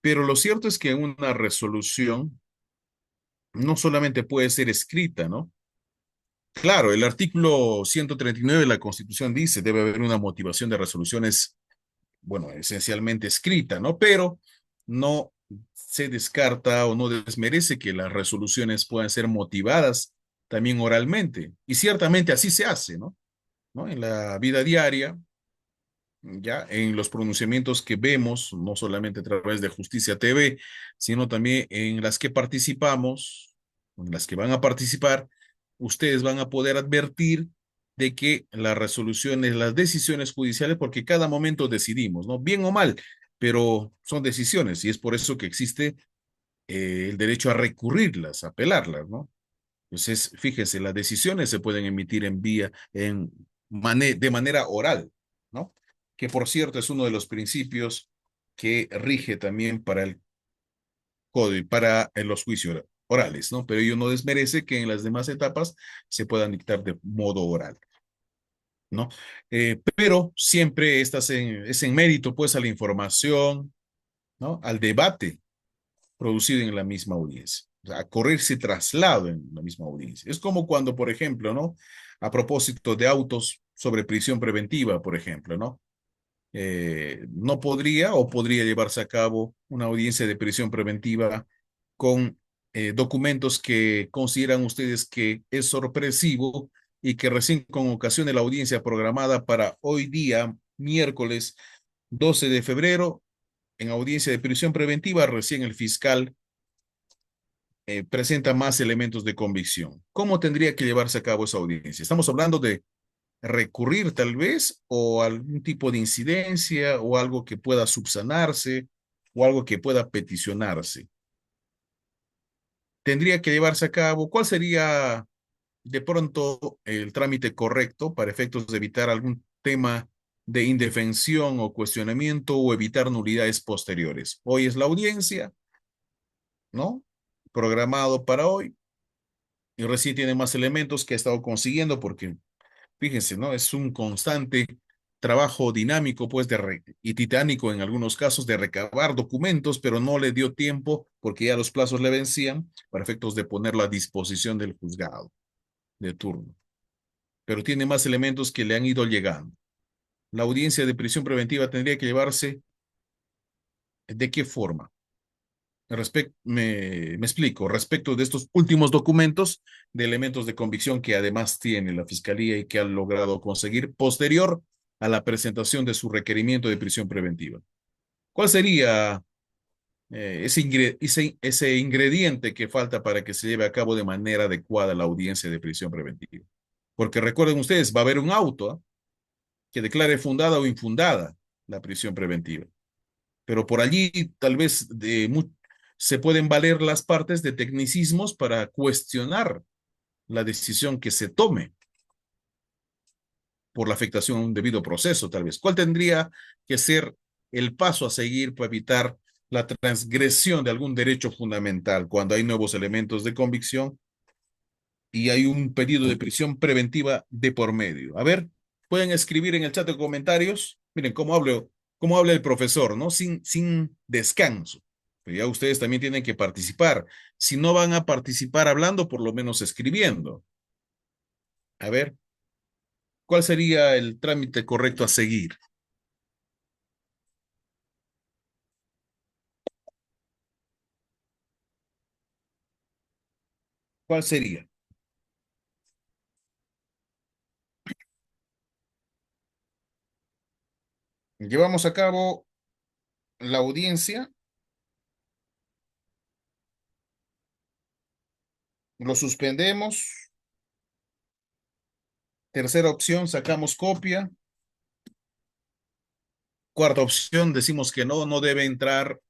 [SPEAKER 2] pero lo cierto es que una resolución no solamente puede ser escrita, ¿no? Claro, el artículo 139 de la Constitución dice debe haber una motivación de resoluciones, bueno, esencialmente escrita, ¿no? Pero no se descarta o no desmerece que las resoluciones puedan ser motivadas también oralmente. Y ciertamente así se hace, ¿no? ¿No? En la vida diaria, ya en los pronunciamientos que vemos, no solamente a través de Justicia TV, sino también en las que participamos, en las que van a participar, ustedes van a poder advertir de que las resoluciones, las decisiones judiciales, porque cada momento decidimos, ¿no? Bien o mal, pero son decisiones y es por eso que existe el derecho a recurrirlas, a apelarlas, ¿no? Entonces, fíjese, las decisiones se pueden emitir en vía, de manera oral, ¿no? Que por cierto es uno de los principios que rige también para el código, para los juicios orales, ¿no? Pero ello no desmerece que en las demás etapas se puedan dictar de modo oral, ¿no? Pero siempre es en mérito, pues, a la información, ¿no? Al debate producido en la misma audiencia. O sea, a correrse traslado en la misma audiencia. Es como cuando, por ejemplo, ¿no? A propósito de autos sobre prisión preventiva, por ejemplo, ¿no? No podría o podría llevarse a cabo una audiencia de prisión preventiva con documentos que consideran ustedes que es sorpresivo y que recién con ocasión de la audiencia programada para hoy día, miércoles 12 de febrero, en audiencia de prisión preventiva, recién el fiscal presenta más elementos de convicción. ¿Cómo tendría que llevarse a cabo esa audiencia? Estamos hablando de recurrir tal vez o algún tipo de incidencia o algo que pueda subsanarse o algo que pueda peticionarse. Tendría que llevarse a cabo. ¿Cuál sería de pronto el trámite correcto para efectos de evitar algún tema de indefensión o cuestionamiento o evitar nulidades posteriores? Hoy es la audiencia, ¿no? Programado para hoy y recién tiene más elementos que ha estado consiguiendo porque, fíjense, ¿no? Es un constante trabajo dinámico, pues, y titánico en algunos casos de recabar documentos, pero no le dio tiempo porque ya los plazos le vencían para efectos de ponerlo a disposición del juzgado de turno. Pero tiene más elementos que le han ido llegando. La audiencia de prisión preventiva tendría que llevarse ¿de qué forma? Me explico, respecto de estos últimos documentos de elementos de convicción que además tiene la Fiscalía y que ha logrado conseguir posterior a la presentación de su requerimiento de prisión preventiva. ¿Cuál sería ese ingrediente que falta para que se lleve a cabo de manera adecuada la audiencia de prisión preventiva? Porque recuerden ustedes, va a haber un auto, ¿ah?, que declare fundada o infundada la prisión preventiva. Pero por allí tal vez se pueden valer las partes de tecnicismos para cuestionar la decisión que se tome por la afectación a un debido proceso, tal vez. ¿Cuál tendría que ser el paso a seguir para evitar la transgresión de algún derecho fundamental cuando hay nuevos elementos de convicción y hay un pedido de prisión preventiva de por medio? A ver, pueden escribir en el chat de comentarios. Miren cómo habla el profesor, ¿no? Sin descanso. Pero ya ustedes también tienen que participar. Si no van a participar hablando, por lo menos escribiendo. A ver, ¿cuál sería el trámite correcto a seguir? ¿Cuál sería? Llevamos a cabo la audiencia, lo suspendemos. Tercera opción, sacamos copia. Cuarta opción, decimos que no debe entrar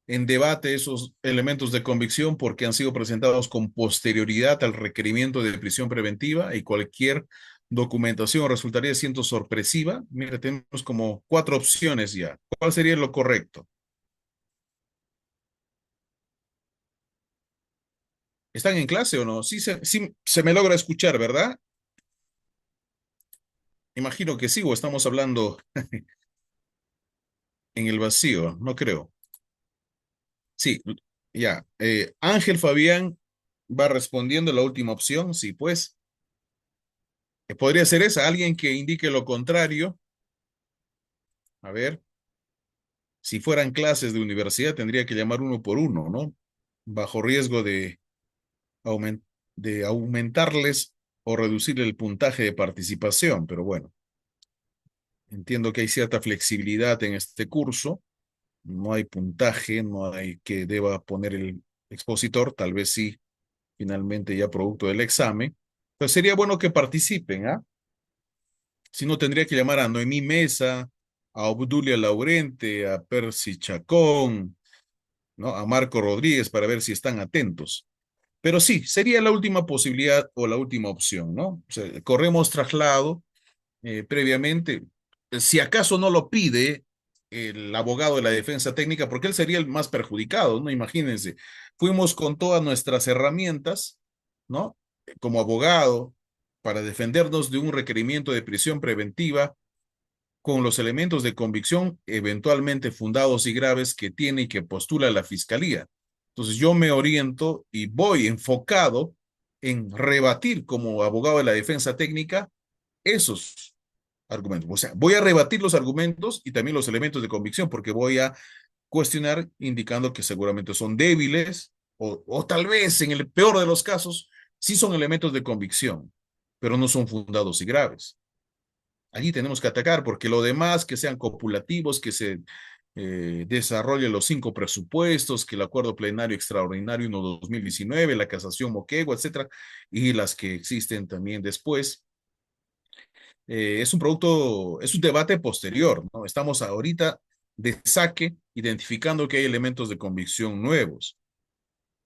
[SPEAKER 2] en debate esos elementos de convicción porque han sido presentados con posterioridad al requerimiento de prisión preventiva y cualquier documentación resultaría siendo sorpresiva. Mira, tenemos como cuatro opciones ya. ¿Cuál sería lo correcto? ¿Están en clase o no? Sí se me logra escuchar, ¿verdad? Imagino que sí, o estamos hablando en el vacío, no creo. Sí, ya. Ángel Fabián va respondiendo la última opción, sí, pues. Podría ser esa, alguien que indique lo contrario. A ver, si fueran clases de universidad, tendría que llamar uno por uno, ¿no? Bajo riesgo aumen- de aumentarles o reducir el puntaje de participación, pero bueno, entiendo que hay cierta flexibilidad en este curso. No hay puntaje, no hay que deba poner el expositor, tal vez sí, finalmente ya producto del examen. Pero sería bueno que participen, ¿ah? Si no, tendría que llamar a Noemí Mesa, a Obdulia Laurente, a Percy Chacón, ¿no? A Marco Rodríguez para ver si están atentos. Pero sí, sería la última posibilidad o la última opción, ¿no? O sea, corremos traslado previamente, si acaso no lo pide el abogado de la defensa técnica, porque él sería el más perjudicado, ¿no? Imagínense, fuimos con todas nuestras herramientas, ¿no? Como abogado, para defendernos de un requerimiento de prisión preventiva con los elementos de convicción eventualmente fundados y graves que tiene y que postula la fiscalía. Entonces yo me oriento y voy enfocado en rebatir como abogado de la defensa técnica esos argumentos. O sea, voy a rebatir los argumentos y también los elementos de convicción porque voy a cuestionar indicando que seguramente son débiles o tal vez en el peor de los casos sí son elementos de convicción, pero no son fundados y graves. Allí tenemos que atacar porque lo demás que sean copulativos, que se desarrollen los 5 presupuestos, que el acuerdo plenario extraordinario 1/2019, la casación Moquegua, etcétera, y las que existen también después, es un producto, es un debate posterior, ¿no? Estamos ahorita de saque identificando que hay elementos de convicción nuevos.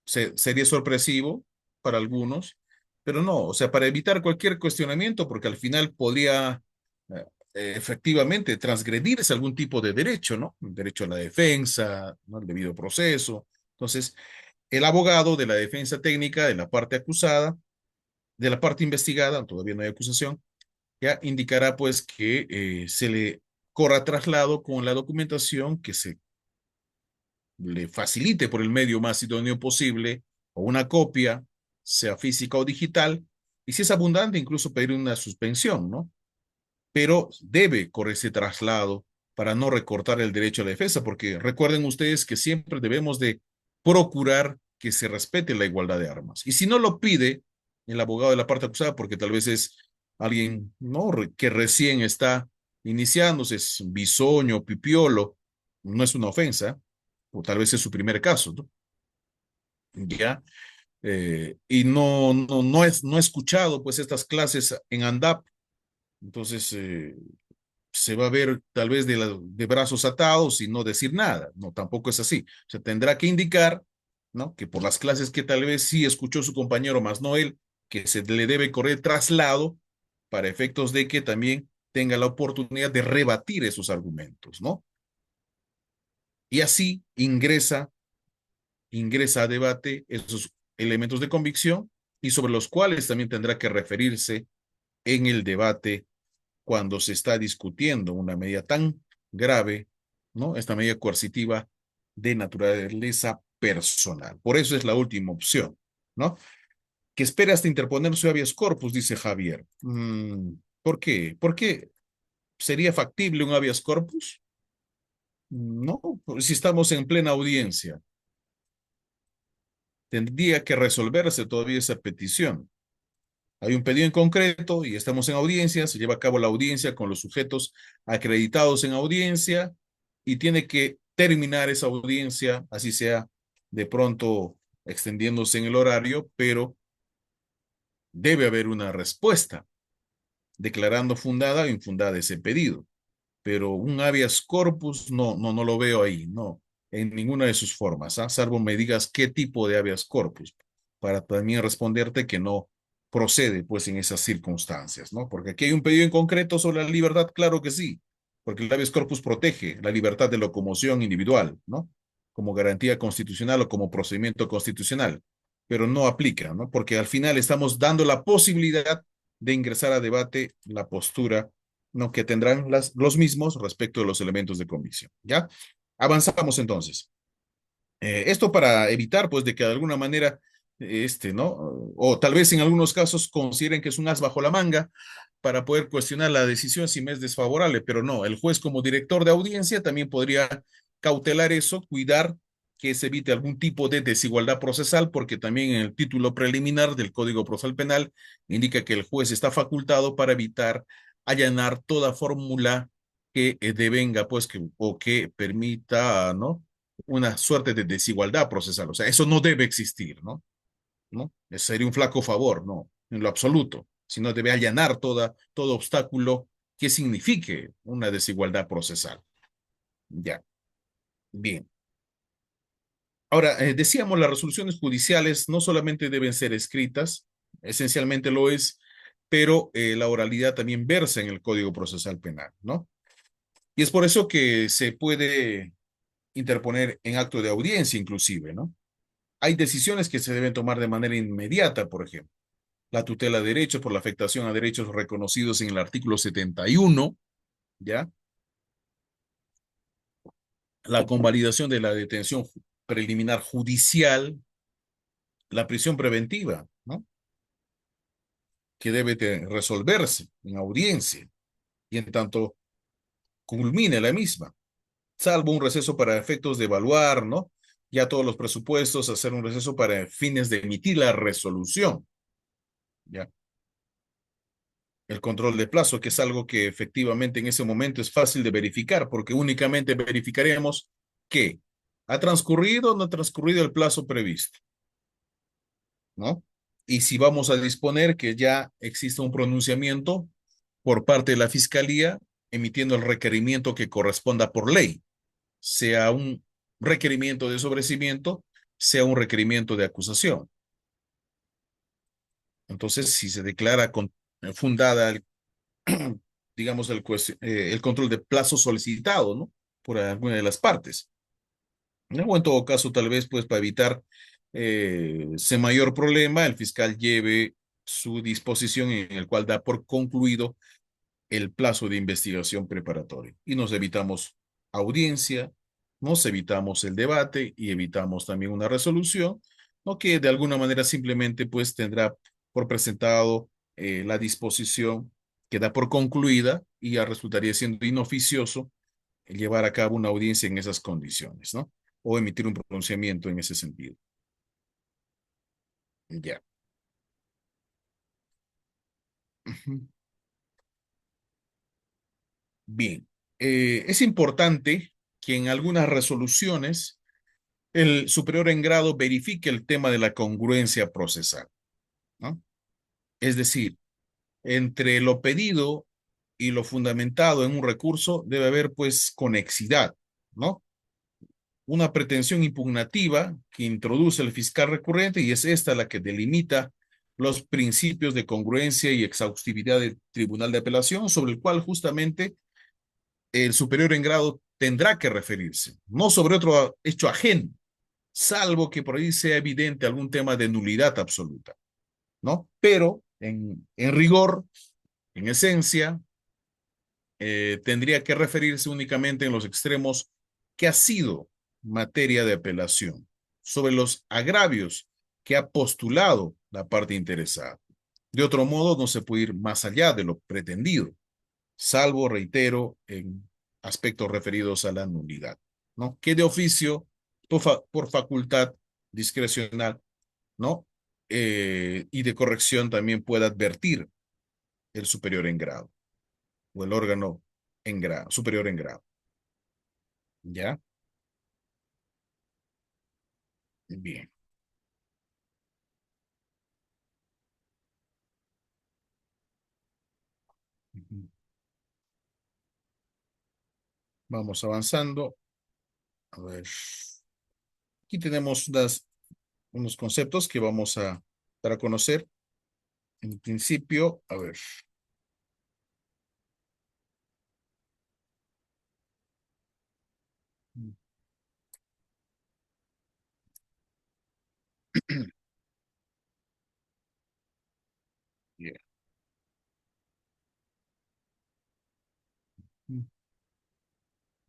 [SPEAKER 2] Sería sorpresivo para algunos, pero no, o sea, para evitar cualquier cuestionamiento, porque al final podría eh, efectivamente transgredirse algún tipo de derecho, ¿no? El derecho a la defensa, ¿no? El debido proceso. Entonces, el abogado de la defensa técnica de la parte acusada, de la parte investigada, todavía no hay acusación, ya indicará pues que se le corra traslado con la documentación que se le facilite por el medio más idóneo posible, o una copia, sea física o digital, y si es abundante, incluso pedir una suspensión, ¿no? Pero debe correrse traslado para no recortar el derecho a la defensa, porque recuerden ustedes que siempre debemos de procurar que se respete la igualdad de armas. Y si no lo pide el abogado de la parte acusada, porque tal vez es alguien, ¿no? Que recién está iniciándose, es bisoño, pipiolo, no es una ofensa, o tal vez es su primer caso, ¿no? ¿Ya? Y no he escuchado pues estas clases en ANDAP, entonces se va a ver tal vez de brazos atados y no decir nada. No, tampoco es así. O sea, tendrá que indicar, ¿no? Que por las clases que tal vez sí escuchó su compañero, más no él, que se le debe correr traslado para efectos de que también tenga la oportunidad de rebatir esos argumentos, ¿no? Y así ingresa a debate esos elementos de convicción y sobre los cuales también tendrá que referirse en el debate cuando se está discutiendo una medida tan grave, ¿no? Esta medida coercitiva de naturaleza personal. Por eso es la última opción, ¿no? Que espera hasta interponer su habeas corpus, dice Javier. ¿Por qué? ¿Por qué sería factible un habeas corpus? No, si estamos en plena audiencia, tendría que resolverse todavía esa petición. Hay un pedido en concreto y estamos en audiencia, se lleva a cabo la audiencia con los sujetos acreditados en audiencia y tiene que terminar esa audiencia, así sea de pronto extendiéndose en el horario, pero debe haber una respuesta declarando fundada o infundada ese pedido. Pero un habeas corpus no lo veo ahí, no, en ninguna de sus formas, ¿ah? Salvo me digas qué tipo de habeas corpus, para también responderte que no procede pues en esas circunstancias, ¿no? Porque aquí hay un pedido en concreto sobre la libertad, claro que sí, porque el habeas corpus protege la libertad de locomoción individual, ¿no? Como garantía constitucional o como procedimiento constitucional. pero no aplica, ¿no? Porque al final estamos dando la posibilidad de ingresar a debate la postura, ¿no? Que tendrán los mismos respecto de los elementos de convicción, ¿ya? Avanzamos entonces. Esto para evitar, pues, de que de alguna manera, ¿no? O tal vez en algunos casos consideren que es un as bajo la manga para poder cuestionar la decisión si me es desfavorable, pero no, el juez como director de audiencia también podría cautelar eso, cuidar que se evite algún tipo de desigualdad procesal, porque también en el título preliminar del Código Procesal Penal indica que el juez está facultado para evitar allanar toda fórmula que devenga, pues, o que permita, ¿no? Una suerte de desigualdad procesal. O sea, eso no debe existir, ¿no? ¿No? Sería un flaco favor, no, en lo absoluto, sino debe allanar todo obstáculo que signifique una desigualdad procesal. Ya, bien. Ahora, decíamos, las resoluciones judiciales no solamente deben ser escritas, esencialmente lo es, pero la oralidad también versa en el Código Procesal Penal, ¿no? Y es por eso que se puede interponer en acto de audiencia, inclusive, ¿no? Hay decisiones que se deben tomar de manera inmediata, por ejemplo. La tutela de derechos por la afectación a derechos reconocidos en el artículo 71, ¿ya? La convalidación de la detención preliminar judicial, la prisión preventiva, ¿no? Que debe resolverse en audiencia y en tanto culmine la misma, salvo un receso para efectos de evaluar, ¿no? Ya todos los presupuestos, hacer un receso para fines de emitir la resolución, ¿ya? El control de plazo, que es algo que efectivamente en ese momento es fácil de verificar, porque únicamente verificaremos que ha transcurrido o no ha transcurrido el plazo previsto, ¿no? Y si vamos a disponer que ya existe un pronunciamiento por parte de la Fiscalía emitiendo el requerimiento que corresponda por ley, sea un requerimiento de sobrecimiento, sea un requerimiento de acusación. Entonces, si se declara fundada digamos, el control de plazo solicitado, ¿no? Por alguna de las partes, ¿no? O en todo caso, tal vez, pues, para evitar ese mayor problema, el fiscal lleve su disposición en el cual da por concluido el plazo de investigación preparatoria. Y nos evitamos audiencia, nos evitamos el debate y evitamos también una resolución, ¿no? Que de alguna manera simplemente, pues, tendrá por presentado la disposición que da por concluida y ya resultaría siendo inoficioso llevar a cabo una audiencia en esas condiciones, ¿no? O emitir un pronunciamiento en ese sentido. Ya. Ujú. Bien. Es importante que en algunas resoluciones el superior en grado verifique el tema de la congruencia procesal, ¿no? Es decir, entre lo pedido y lo fundamentado en un recurso debe haber, pues, conexidad, ¿no? Una pretensión impugnativa que introduce el fiscal recurrente y es esta la que delimita los principios de congruencia y exhaustividad del Tribunal de Apelación, sobre el cual justamente el superior en grado tendrá que referirse, no sobre otro hecho ajeno, salvo que por ahí sea evidente algún tema de nulidad absoluta, ¿no? Pero en rigor, en esencia, tendría que referirse únicamente en los extremos que ha sido materia de apelación, sobre los agravios que ha postulado la parte interesada. De otro modo, no se puede ir más allá de lo pretendido, salvo, reitero, en aspectos referidos a la nulidad, ¿no? Que de oficio, por facultad discrecional, ¿no? Y de corrección también puede advertir el superior en grado o el órgano en grado, superior en grado. ¿Ya? Bien. Ujú. Vamos avanzando. A ver. Aquí tenemos unos conceptos que vamos a dar a conocer. En principio, a ver.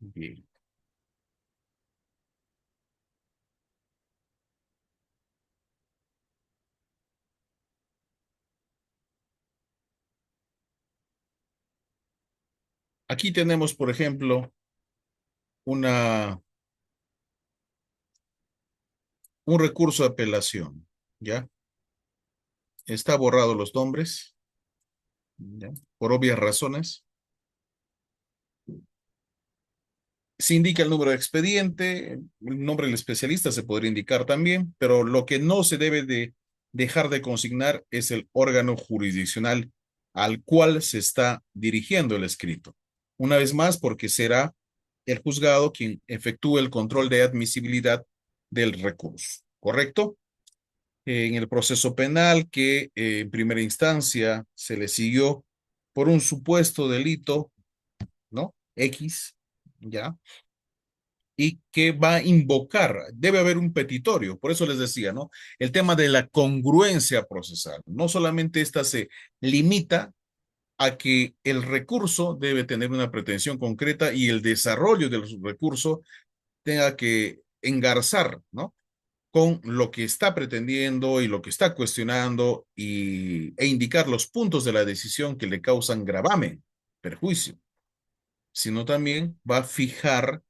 [SPEAKER 2] Bien. Aquí tenemos, por ejemplo, una, un recurso de apelación, ¿ya? Está borrado los nombres, ¿ya? Por obvias razones. Se indica el número de expediente, el nombre del especialista se podría indicar también, pero lo que no se debe de dejar de consignar es el órgano jurisdiccional al cual se está dirigiendo el escrito. Una vez más, porque será el juzgado quien efectúe el control de admisibilidad del recurso, ¿correcto? En el proceso penal que en primera instancia se le siguió por un supuesto delito, ¿no? X, ¿ya? Y que va a invocar, debe haber un petitorio, por eso les decía, ¿no? El tema de la congruencia procesal, no solamente esta se limita a que el recurso debe tener una pretensión concreta y el desarrollo del recurso tenga que engarzar, ¿no? Con lo que está pretendiendo y lo que está cuestionando e indicar los puntos de la decisión que le causan gravamen, perjuicio, sino también va a fijar,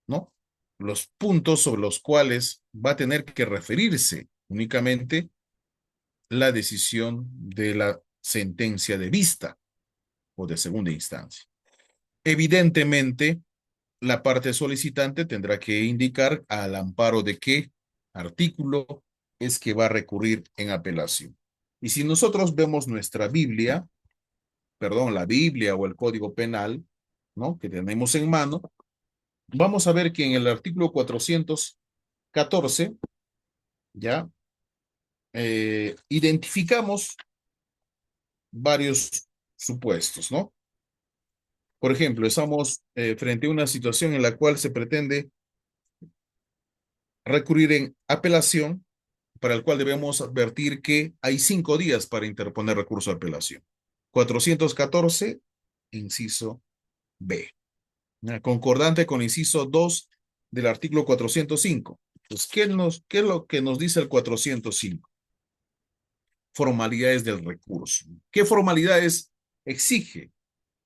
[SPEAKER 2] ¿no? Los puntos sobre los cuales va a tener que referirse únicamente la decisión de la sentencia de vista o de segunda instancia. Evidentemente, la parte solicitante tendrá que indicar al amparo de qué artículo es que va a recurrir en apelación. Y si nosotros vemos nuestra Biblia, perdón, la Biblia o el Código Penal, ¿no? Que tenemos en mano, vamos a ver que en el artículo 414 ya identificamos varios supuestos, ¿no? Por ejemplo, estamos frente a una situación en la cual se pretende recurrir en apelación, para el cual debemos advertir que hay 5 días para interponer recurso de apelación. 414, inciso B. Concordante con inciso 2 del artículo 405. Pues, ¿qué es lo que nos dice el 405? Formalidades del recurso. ¿Qué formalidades exige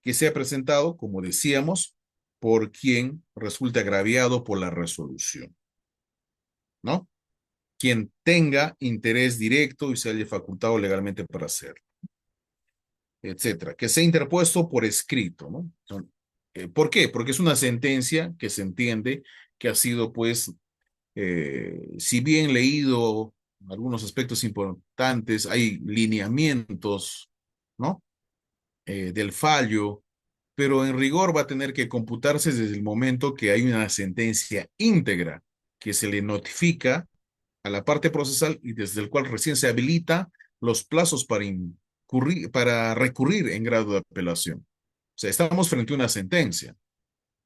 [SPEAKER 2] que sea presentado, como decíamos, por quien resulte agraviado por la resolución? ¿No? Quien tenga interés directo y se haya facultado legalmente para hacerlo, etcétera. Que sea interpuesto por escrito, ¿no? ¿Por qué? Porque es una sentencia que se entiende que ha sido, pues, si bien leído algunos aspectos importantes, hay lineamientos, ¿no? Del fallo, pero en rigor va a tener que computarse desde el momento que hay una sentencia íntegra que se le notifica a la parte procesal y desde el cual recién se habilita los plazos para recurrir en grado de apelación. O sea, estamos frente a una sentencia,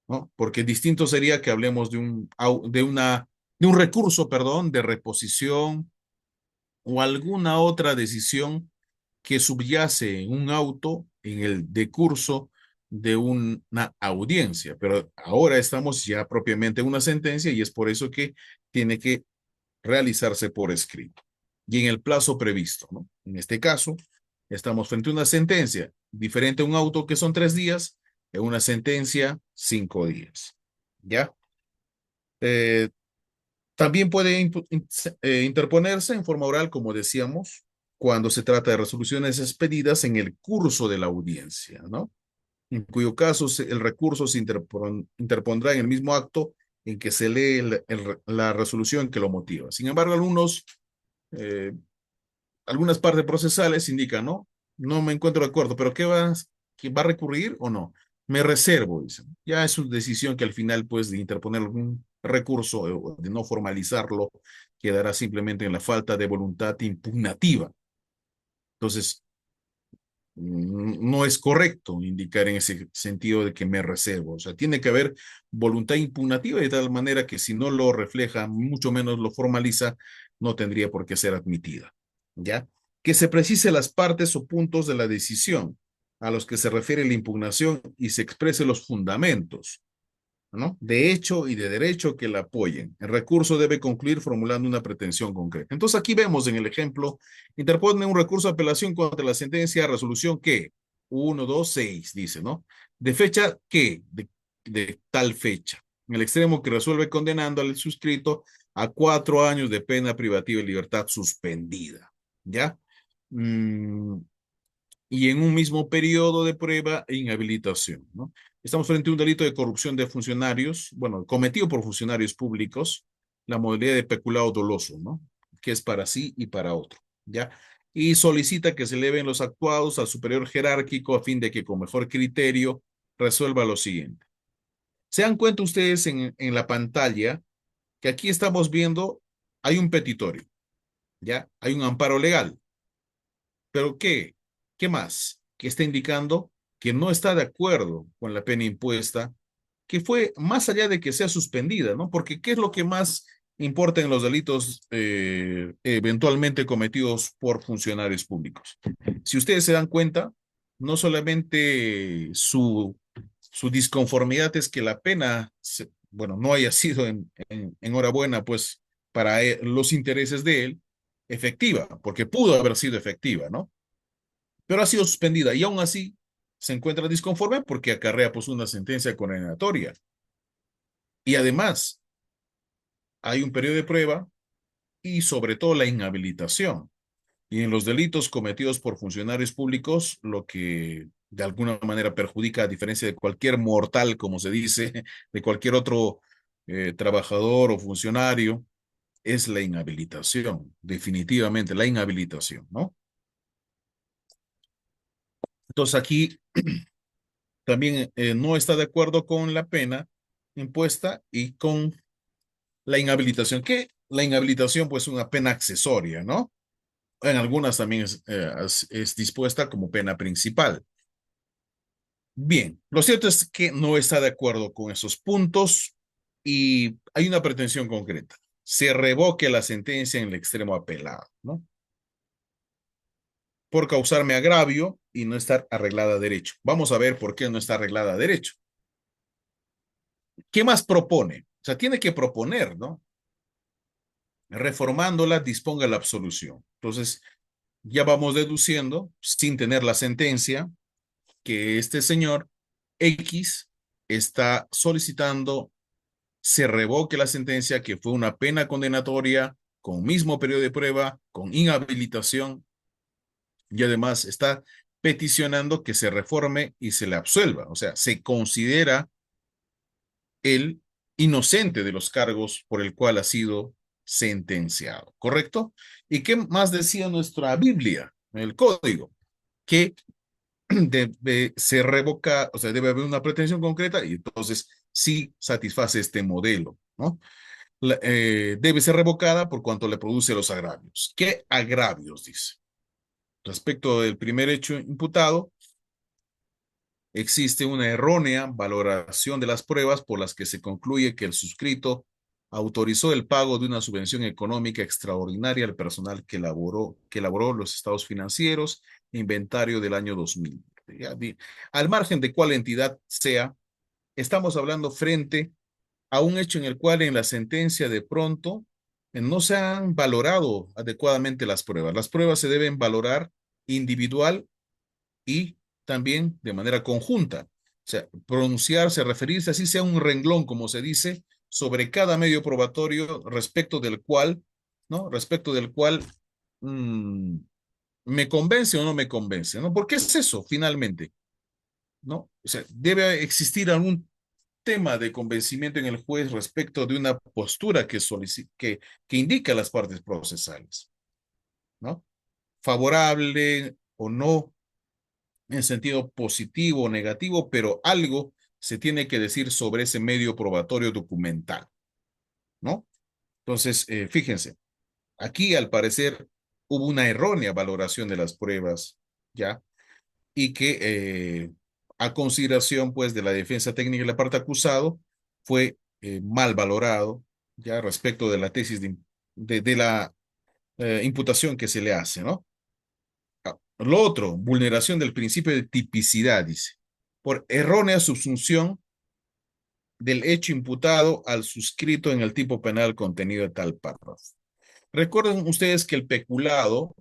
[SPEAKER 2] ¿no? Porque distinto sería que hablemos de un recurso, perdón, de reposición o alguna otra decisión que subyace en un auto en el decurso de una audiencia. Pero ahora estamos ya propiamente en una sentencia y es por eso que tiene que realizarse por escrito y en el plazo previsto, ¿no? En este caso, estamos frente a una sentencia diferente a un auto que son 3 días, en una sentencia 5 días. ¿Ya? Eh, También puede interponerse en forma oral, como decíamos, cuando se trata de resoluciones expedidas en el curso de la audiencia, ¿no? En cuyo caso el recurso se interpondrá en el mismo acto en que se lee la resolución que lo motiva. Sin embargo, eh, algunas partes procesales indican, ¿no? No me encuentro de acuerdo, pero ¿qué va a recurrir o no? Me reservo, dicen. Ya es su decisión que al final, pues, de interponer algún recurso o de no formalizarlo, quedará simplemente en la falta de voluntad impugnativa. Entonces, no es correcto indicar en ese sentido de que me reservo. O sea, tiene que haber voluntad impugnativa de tal manera que si no lo refleja, mucho menos lo formaliza, no tendría por qué ser admitida. ¿Ya? Que se precise las partes o puntos de la decisión a los que se refiere la impugnación y se expresen los fundamentos, ¿no? De hecho y de derecho que la apoyen. El recurso debe concluir formulando una pretensión concreta. Entonces aquí vemos en el ejemplo, interpone un recurso de apelación contra la sentencia, resolución que 1, 2, 6, dice, ¿no? De fecha que, de tal fecha. En el extremo que resuelve condenando al suscrito a 4 años de pena privativa de libertad suspendida, ¿ya? Mm, y en un mismo periodo de prueba e inhabilitación, ¿no? Estamos frente a un delito de corrupción de funcionarios, bueno, cometido por funcionarios públicos, la modalidad de peculado doloso, ¿no? Que es para sí y para otro, ¿ya? Y solicita que se eleven los actuados al superior jerárquico a fin de que con mejor criterio resuelva lo siguiente. Se dan cuenta ustedes en la pantalla que aquí estamos viendo, hay un petitorio, ¿ya? Hay un amparo legal. ¿Pero qué? ¿Qué más? Que está indicando que no está de acuerdo con la pena impuesta, que fue más allá de que sea suspendida, ¿no? Porque ¿qué es lo que más importa en los delitos eventualmente cometidos por funcionarios públicos? Si ustedes se dan cuenta, no solamente su disconformidad es que la pena, bueno, no haya sido en hora buena, pues, para los intereses de él, efectiva, porque pudo haber sido efectiva, ¿no? Pero ha sido suspendida y aún así se encuentra disconforme porque acarrea pues una sentencia condenatoria. Y además hay un periodo de prueba y sobre todo la inhabilitación. Y en los delitos cometidos por funcionarios públicos, lo que de alguna manera perjudica, a diferencia de cualquier mortal, como se dice, de cualquier otro trabajador o funcionario, es la inhabilitación, definitivamente la inhabilitación, ¿no? Entonces aquí también no está de acuerdo con la pena impuesta y con la inhabilitación, que la inhabilitación pues es una pena accesoria, ¿no? En algunas también es dispuesta como pena principal. Bien, lo cierto es que no está de acuerdo con esos puntos y hay una pretensión concreta. Se revoque la sentencia en el extremo apelado, ¿no? Por causarme agravio y no estar arreglada a derecho. Vamos a ver por qué no está arreglada a derecho. ¿Qué más propone? O sea, tiene que proponer, ¿no? Reformándola, disponga la absolución. Entonces, ya vamos deduciendo, sin tener la sentencia, que este señor X está solicitando se revoque la sentencia, que fue una pena condenatoria con mismo periodo de prueba, con inhabilitación, y además está peticionando que se reforme y se le absuelva. O sea, se considera el inocente de los cargos por el cual ha sido sentenciado, ¿correcto? ¿Y qué más decía nuestra Biblia, el código? Que debe ser revocada, o sea, debe haber una pretensión concreta y entonces sí satisface este modelo, ¿no? Debe ser revocada por cuanto le produce los agravios. ¿Qué agravios dice? Respecto del primer hecho imputado, existe una errónea valoración de las pruebas por las que se concluye que el suscrito autorizó el pago de una subvención económica extraordinaria al personal que elaboró los estados financieros e inventario del año 2000. Al margen de cuál entidad sea, estamos hablando frente a un hecho en el cual en la sentencia de pronto no se han valorado adecuadamente las pruebas. Las pruebas se deben valorar individual y también de manera conjunta. O sea, pronunciarse, referirse, así sea un renglón, como se dice, sobre cada medio probatorio respecto del cual, ¿no? Respecto del cual mmm, me convence o no me convence, ¿no? Porque es eso, finalmente, ¿no? O sea, debe existir algún tema de convencimiento en el juez respecto de una postura que indica las partes procesales, ¿no? Favorable o no en sentido positivo o negativo, pero algo se tiene que decir sobre ese medio probatorio documental, ¿no? Entonces, fíjense, aquí al parecer hubo una errónea valoración de las pruebas, ¿ya? Y que a consideración, pues, de la defensa técnica de la parte acusado, fue mal valorado, ¿ya? Respecto de la tesis de la imputación que se le hace, ¿no? Lo otro, vulneración del principio de tipicidad, dice, por errónea subsunción del hecho imputado al suscrito en el tipo penal contenido de tal párrafo. Recuerden ustedes que el peculado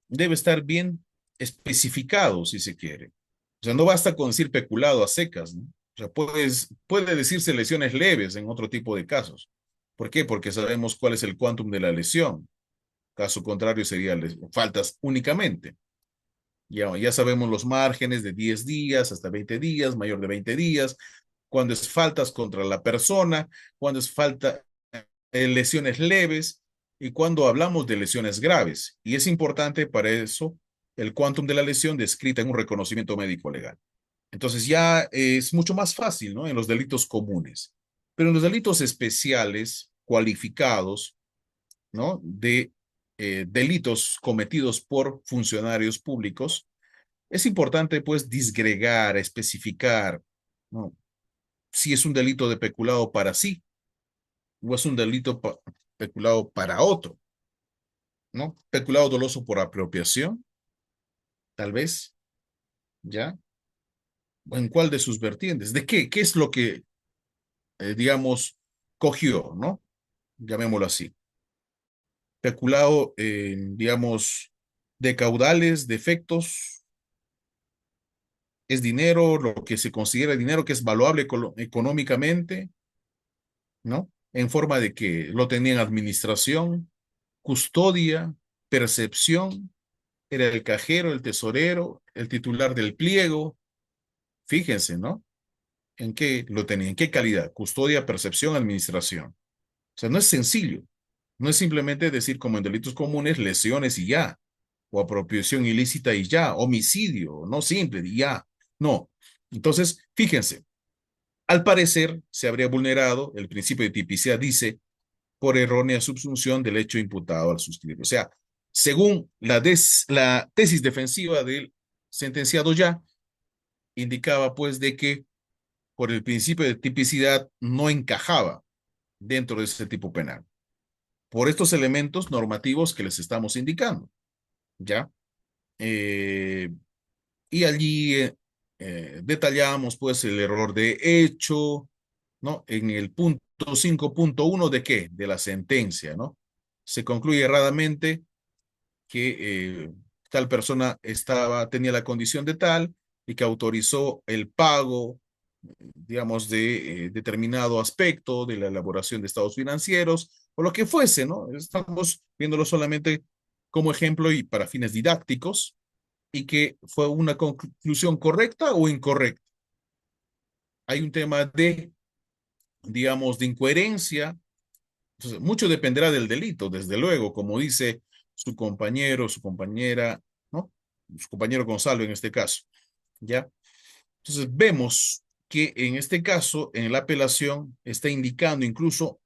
[SPEAKER 2] debe estar bien especificado, si se quiere. O sea, no basta con decir peculado a secas, ¿no? O sea, puede decirse lesiones leves en otro tipo de casos. ¿Por qué? Porque sabemos cuál es el quantum de la lesión. Caso contrario, serían faltas únicamente. Ya sabemos los márgenes de 10 días hasta 20 días, mayor de 20 días, cuando es faltas contra la persona, cuando es falta lesiones leves y cuando hablamos de lesiones graves. Y es importante para eso el quantum de la lesión descrita en un reconocimiento médico legal. Entonces ya es mucho más fácil, ¿no? En los delitos comunes. Pero en los delitos especiales, cualificados, ¿no? De delitos cometidos por funcionarios públicos, es importante pues disgregar, especificar, ¿no? Si es un delito de peculado para sí o es un delito peculado para otro, ¿no? Peculado doloso por apropiación, tal vez, ¿ya? ¿O en cuál de sus vertientes? ¿De qué? ¿Qué es lo que, digamos, cogió, ¿no? Llamémoslo así. Peculado, digamos, de caudales, de efectos, es dinero, lo que se considera dinero que es valuable económicamente, ¿no? En forma de que lo tenía en administración, custodia, percepción, era el cajero, el tesorero, el titular del pliego. Fíjense, ¿no? ¿En qué lo tenía? ¿En qué calidad? Custodia, percepción, administración. O sea, no es sencillo. No es simplemente decir como en delitos comunes, lesiones y ya, o apropiación ilícita y ya, homicidio, no simple y ya. No. Entonces, fíjense, al parecer se habría vulnerado el principio de tipicidad, dice, por errónea subsunción del hecho imputado al suscrito. O sea, según la tesis defensiva del sentenciado ya, indicaba pues de que por el principio de tipicidad no encajaba dentro de ese tipo penal, por estos elementos normativos que les estamos indicando, ¿ya? Eh, y allí detallamos pues el error de hecho, ¿no? En el punto 5.1 de qué? De la sentencia, ¿no? Se concluye erradamente que tal persona tenía la condición de tal y que autorizó el pago, digamos, de determinado aspecto de la elaboración de estados financieros o lo que fuese, ¿no? Estamos viéndolo solamente como ejemplo y para fines didácticos y que fue una conclusión correcta o incorrecta. Hay un tema de, digamos, de incoherencia. Entonces, mucho dependerá del delito, desde luego, como dice su compañero, su compañera, ¿no? Su compañero Gonzalo en este caso, ¿ya? Entonces, vemos que en este caso, en la apelación, está indicando incluso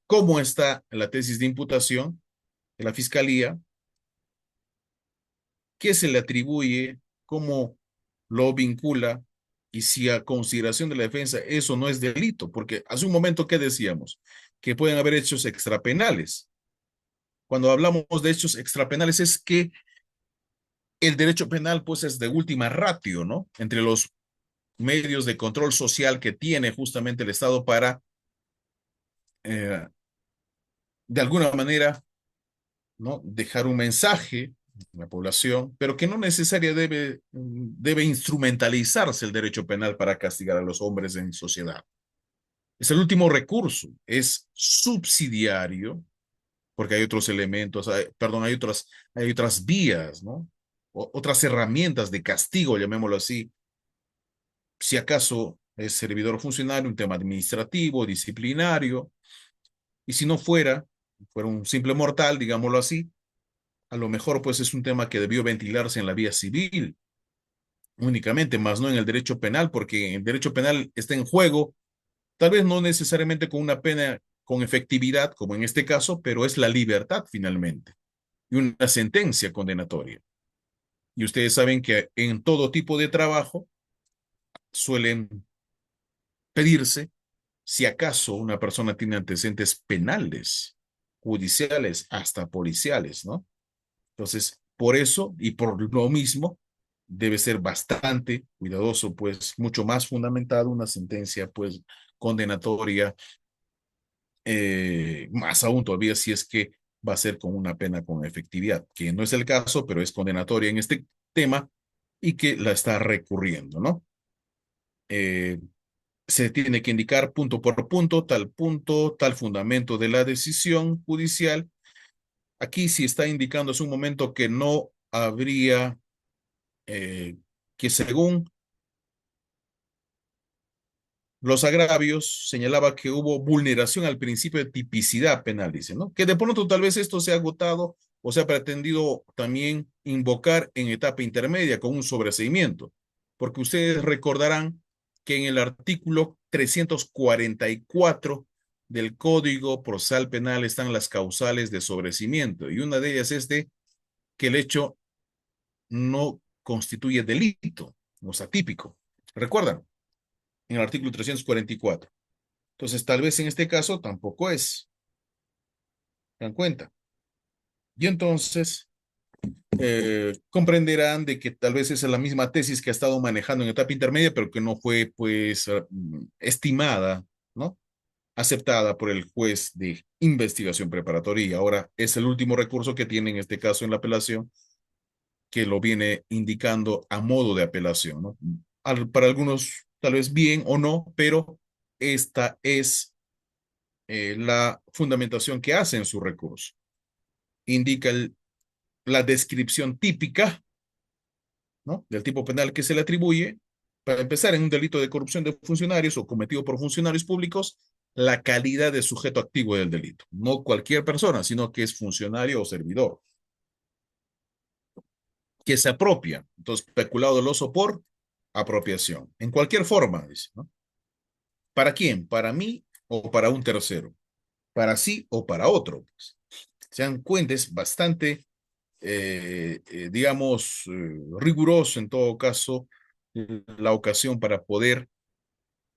[SPEAKER 2] cómo está la tesis de imputación de la fiscalía, qué se le atribuye, cómo lo vincula y si a consideración de la defensa eso no es delito, porque hace un momento que decíamos que pueden haber hechos extrapenales. Cuando hablamos de hechos extrapenales es que el derecho penal pues es de última ratio, ¿no? Entre los medios de control social que tiene justamente el Estado para, eh, de alguna manera, ¿no? Dejar un mensaje a la población, pero que no necesariamente debe instrumentalizarse el derecho penal para castigar a los hombres en sociedad. Es el último recurso, es subsidiario, porque hay otros elementos, perdón, hay otras vías, ¿no? Otras herramientas de castigo, llamémoslo así, si acaso es servidor funcionario, un tema administrativo, disciplinario, y si no fuera un simple mortal, digámoslo así, a lo mejor pues es un tema que debió ventilarse en la vía civil únicamente, más no en el derecho penal, porque en el derecho penal está en juego, tal vez no necesariamente con una pena con efectividad, como en este caso, pero es la libertad finalmente y una sentencia condenatoria. Y ustedes saben que en todo tipo de trabajo suelen pedirse si acaso una persona tiene antecedentes penales, judiciales, hasta policiales, ¿no? Entonces, Por eso y por lo mismo, debe ser bastante cuidadoso, pues mucho más fundamentado una sentencia, pues condenatoria, más aún todavía si es que va a ser con una pena con efectividad, que no es el caso, pero es condenatoria en este tema y que la está recurriendo, ¿no? Eh, Se tiene que indicar punto, tal fundamento de la decisión judicial. Aquí sí está indicando hace un momento que no habría, que según los agravios señalaba que hubo vulneración al principio de tipicidad penal, dice, ¿no? Que de pronto tal vez esto se ha agotado o se ha pretendido también invocar en etapa intermedia con un sobreseimiento, porque ustedes recordarán que en el artículo 344 del Código Procesal Penal están las causales de sobreseimiento y una de ellas es de que el hecho no constituye delito, no es atípico. ¿Recuerdan? En el artículo 344. Entonces, tal vez en este caso tampoco es, ¿se dan cuenta? Y entonces comprenderán de que tal vez esa es la misma tesis que ha estado manejando en etapa intermedia, pero que no fue, pues, estimada, ¿no? Aceptada por el juez de investigación preparatoria. Y ahora es el último recurso que tiene en este caso en la apelación, que lo viene indicando a modo de apelación, ¿no? Para algunos, tal vez bien o no, pero esta es la fundamentación que hace en su recurso. Indica la descripción típica, ¿no?, del tipo penal que se le atribuye, para empezar, en un delito de corrupción de funcionarios o cometido por funcionarios públicos, la calidad de sujeto activo del delito. No cualquier persona, sino que es funcionario o servidor, que se apropia. Entonces, peculado doloso por apropiación. En cualquier forma, dice, ¿no? ¿Para quién? ¿Para mí o para un tercero? ¿Para sí o para otro? Pues. Se dan cuenta, es bastante digamos, riguroso en todo caso la ocasión para poder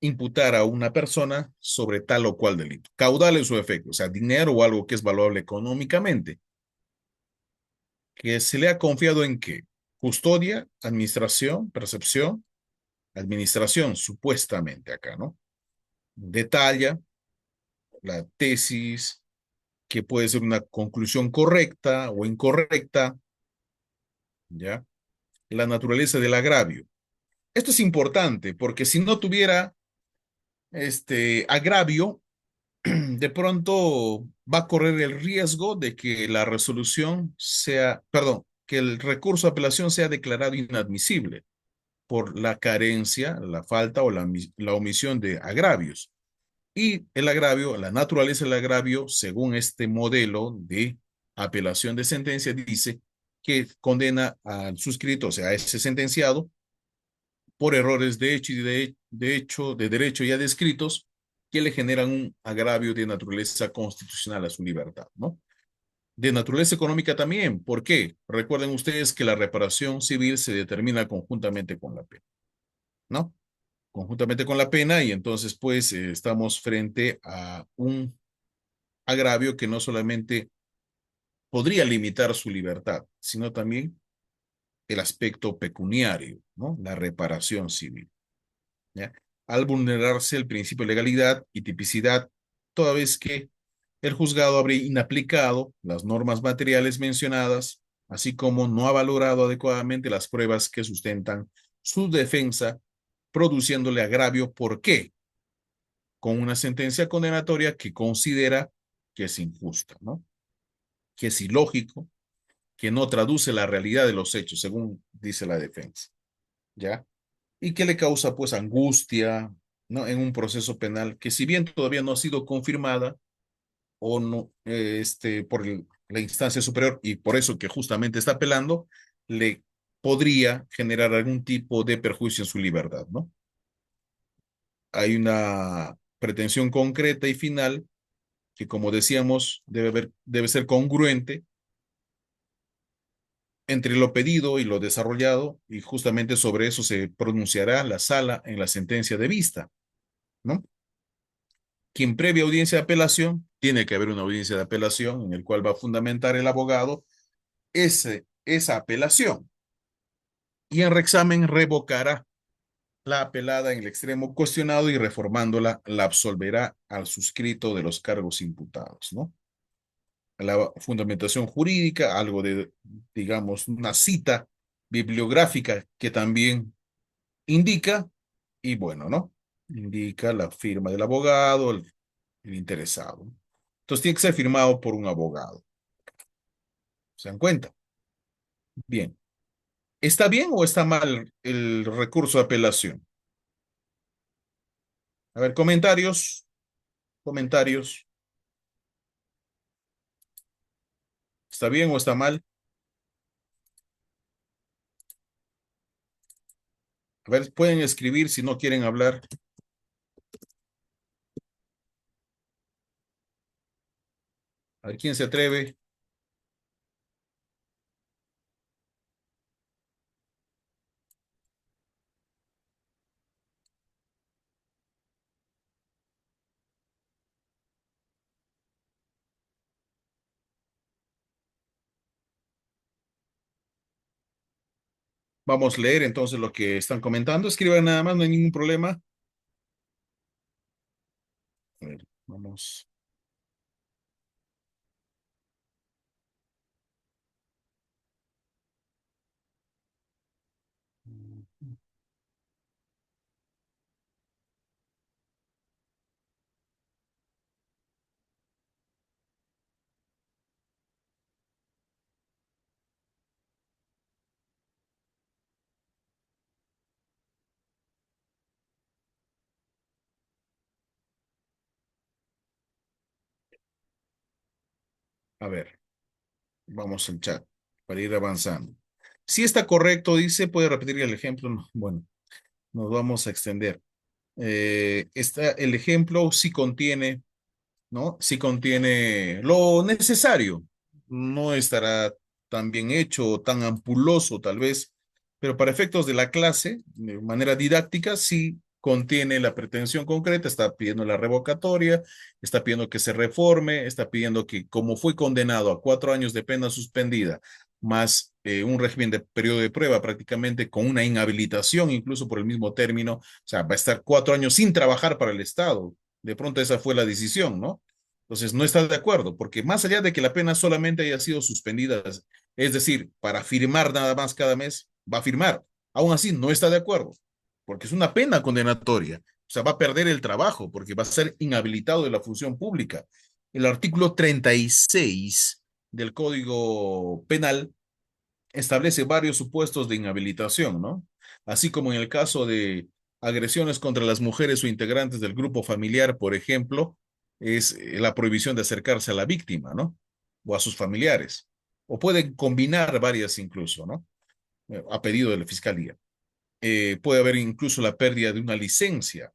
[SPEAKER 2] imputar a una persona sobre tal o cual delito. Caudal en su efecto, o sea, dinero o algo que es valuable económicamente, que se le ha confiado en qué: custodia, administración, percepción, administración, supuestamente acá, ¿no? Detalla la tesis, que puede ser una conclusión correcta o incorrecta, ¿ya? La naturaleza del agravio. Esto es importante porque si no tuviera este agravio, de pronto va a correr el riesgo de que la resolución sea, perdón, que el recurso de apelación sea declarado inadmisible por la carencia, la falta o la omisión de agravios. Y el agravio, la naturaleza del agravio, según este modelo de apelación de sentencia, dice que condena al suscrito, o sea, a ese sentenciado, por errores de hecho y de hecho, de derecho ya descritos, que le generan un agravio de naturaleza constitucional a su libertad, ¿no? De naturaleza económica también. ¿Por qué? Recuerden ustedes que la reparación civil se determina conjuntamente con la pena, ¿no? Conjuntamente con la pena, y entonces pues estamos frente a un agravio que no solamente podría limitar su libertad, sino también el aspecto pecuniario, ¿no? La reparación civil. ¿Ya? Al vulnerarse el principio de legalidad y tipicidad, toda vez que el juzgado habría inaplicado las normas materiales mencionadas, así como no ha valorado adecuadamente las pruebas que sustentan su defensa, produciéndole agravio. ¿Por qué? Con una sentencia condenatoria que considera que es injusta, ¿no? Que es ilógico, que no traduce la realidad de los hechos, según dice la defensa, ¿ya? Y que le causa pues angustia, ¿no?, en un proceso penal que, si bien todavía no ha sido confirmada o no, por la instancia superior, y por eso que justamente está apelando, le podría generar algún tipo de perjuicio en su libertad, ¿no? Hay una pretensión concreta y final que, como decíamos, debe ser congruente entre lo pedido y lo desarrollado, y justamente sobre eso se pronunciará la sala en la sentencia de vista, ¿no? Quien previa audiencia de apelación, tiene que haber una audiencia de apelación en el cual va a fundamentar el abogado esa apelación y en reexamen revocará la apelada en el extremo cuestionado y reformándola la absolverá al suscrito de los cargos imputados, ¿no? La fundamentación jurídica, algo de, digamos, una cita bibliográfica que también indica, y bueno, ¿no? Indica la firma del abogado, el interesado. Entonces tiene que ser firmado por un abogado. ¿Se dan cuenta? Bien. ¿Está bien o está mal el recurso de apelación? A ver, comentarios, comentarios. ¿Está bien o está mal? A ver, pueden escribir si no quieren hablar. A ver, ¿quién se atreve? Vamos a leer entonces lo que están comentando. Escriban nada más, no hay ningún problema. A ver, vamos. A ver, vamos al chat para ir avanzando. Si está correcto, dice, puede repetir el ejemplo. No, bueno, nos vamos a extender. El ejemplo sí contiene, ¿no? Sí contiene lo necesario. No estará tan bien hecho o tan ampuloso tal vez, pero para efectos de la clase, de manera didáctica, sí contiene la pretensión concreta, está pidiendo la revocatoria, está pidiendo que se reforme, está pidiendo que como fue condenado a 4 años de pena suspendida, más un régimen de periodo de prueba prácticamente con una inhabilitación incluso por el mismo término, o sea, va a estar 4 años sin trabajar para el Estado. De pronto esa fue la decisión, ¿no? Entonces, no está de acuerdo, porque más allá de que la pena solamente haya sido suspendida, es decir, para firmar nada más cada mes, va a firmar. Aún así, no está de acuerdo, porque es una pena condenatoria. O sea, va a perder el trabajo porque va a ser inhabilitado de la función pública. El artículo 36 del Código Penal establece varios supuestos de inhabilitación, ¿no? Así como en el caso de agresiones contra las mujeres o integrantes del grupo familiar, por ejemplo, es la prohibición de acercarse a la víctima, ¿no? O a sus familiares. O pueden combinar varias incluso, ¿no? A pedido de la fiscalía. Puede haber incluso la pérdida de una licencia,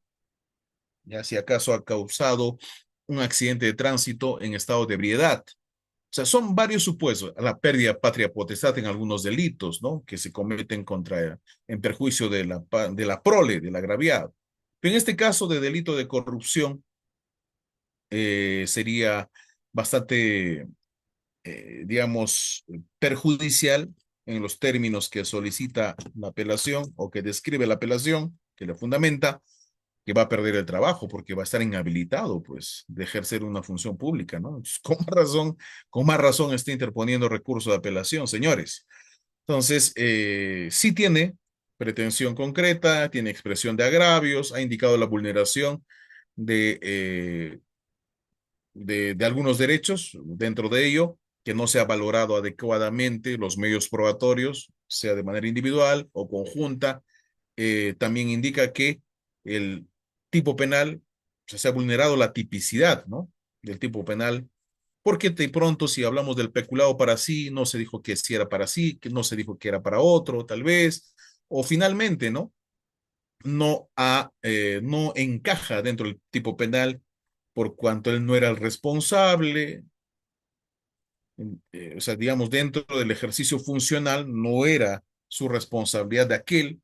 [SPEAKER 2] ya si acaso ha causado un accidente de tránsito en estado de ebriedad. O sea, son varios supuestos. La pérdida de patria potestad en algunos delitos, ¿no? Que se cometen en perjuicio de la prole, del agraviado. Pero en este caso de delito de corrupción, sería bastante, digamos, perjudicial en los términos que solicita la apelación o que describe la apelación, que le fundamenta, que va a perder el trabajo porque va a estar inhabilitado, pues, de ejercer una función pública, ¿no? Entonces, con más razón está interponiendo recurso de apelación, señores. Entonces, sí tiene pretensión concreta, tiene expresión de agravios, ha indicado la vulneración de, de algunos derechos, dentro de ello, que no se ha valorado adecuadamente los medios probatorios, sea de manera individual o conjunta. También indica que el tipo penal, o sea, se ha vulnerado la tipicidad, ¿no? Del tipo penal, porque de pronto si hablamos del peculado para sí, no se dijo que sí era para sí, que no se dijo que era para otro, tal vez, o finalmente, ¿no? No encaja dentro del tipo penal por cuanto él no era el responsable, o sea, digamos, dentro del ejercicio funcional no era su responsabilidad de aquel.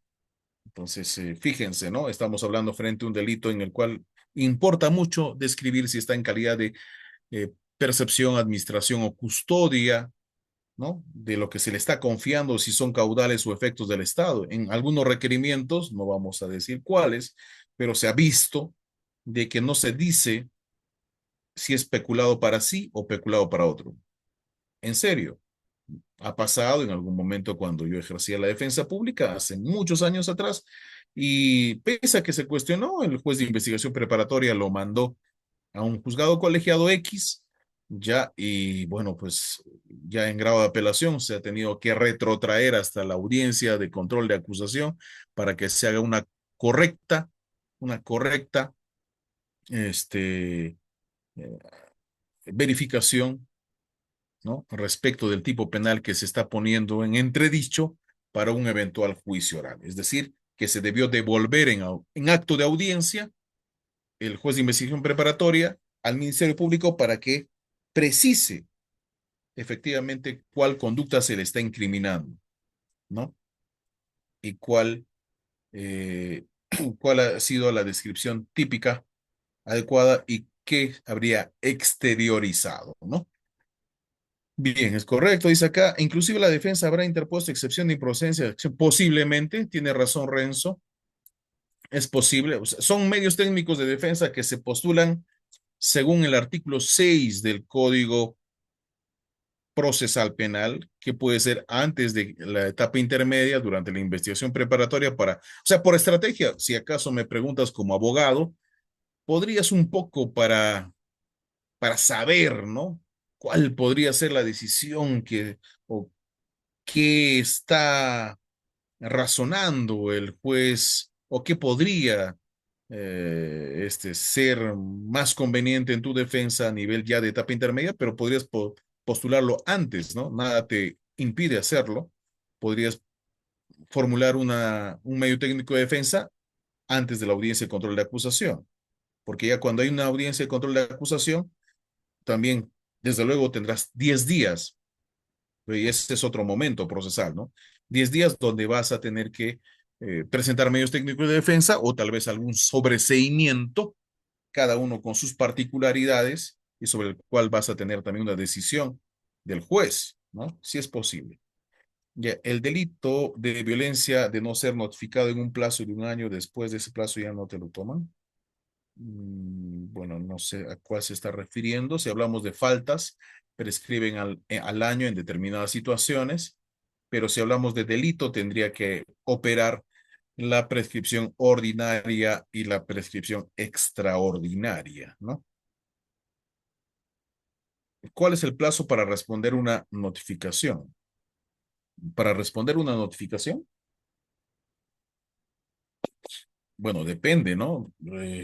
[SPEAKER 2] Entonces, fíjense, ¿no? Estamos hablando frente a un delito en el cual importa mucho describir si está en calidad de percepción, administración o custodia, ¿no? De lo que se le está confiando, si son caudales o efectos del Estado. En algunos requerimientos, no vamos a decir cuáles, pero se ha visto de que no se dice si es peculado para sí o peculado para otro. En serio, ha pasado en algún momento cuando yo ejercía la defensa pública, hace muchos años atrás, y pese a que se cuestionó, el juez de investigación preparatoria lo mandó a un juzgado colegiado X, ya, y bueno, pues ya en grado de apelación se ha tenido que retrotraer hasta la audiencia de control de acusación para que se haga una correcta, este, eh, verificación, ¿no? Respecto del tipo penal que se está poniendo en entredicho para un eventual juicio oral. Es decir, que se debió devolver en acto de audiencia el juez de investigación preparatoria al Ministerio Público para que precise efectivamente cuál conducta se le está incriminando, ¿no? Y eh, cuál ha sido la descripción típica, adecuada y qué habría exteriorizado, ¿no? Bien, es correcto, dice acá. Inclusive la defensa habrá interpuesto excepción de improcedencia de acción. Posiblemente, tiene razón Renzo, es posible. O sea, son medios técnicos de defensa que se postulan según el artículo 6 del Código Procesal Penal, que puede ser antes de la etapa intermedia, durante la investigación preparatoria o sea, por estrategia, si acaso me preguntas como abogado, podrías un poco para saber, ¿no? ¿Cuál podría ser la decisión o qué está razonando el juez o qué podría ser más conveniente en tu defensa a nivel ya de etapa intermedia, pero podrías postularlo antes, ¿no? Nada te impide hacerlo. Podrías formular un medio técnico de defensa antes de la audiencia de control de acusación, porque ya cuando hay una audiencia de control de acusación, también, desde luego, tendrás 10 días y ese es otro momento procesal, ¿no? 10 días donde vas a tener que presentar medios técnicos de defensa o tal vez algún sobreseimiento, cada uno con sus particularidades y sobre el cual vas a tener también una decisión del juez, ¿no? Si es posible. Ya, el delito de violencia de no ser notificado en un plazo de un año después de ese plazo ya no te lo toman. Bueno, no sé a cuál se está refiriendo. Si hablamos de faltas, prescriben al año en determinadas situaciones, pero si hablamos de delito, tendría que operar la prescripción ordinaria y la prescripción extraordinaria, ¿no? ¿Cuál es el plazo para responder una notificación? Para responder una notificación, bueno, depende, ¿no?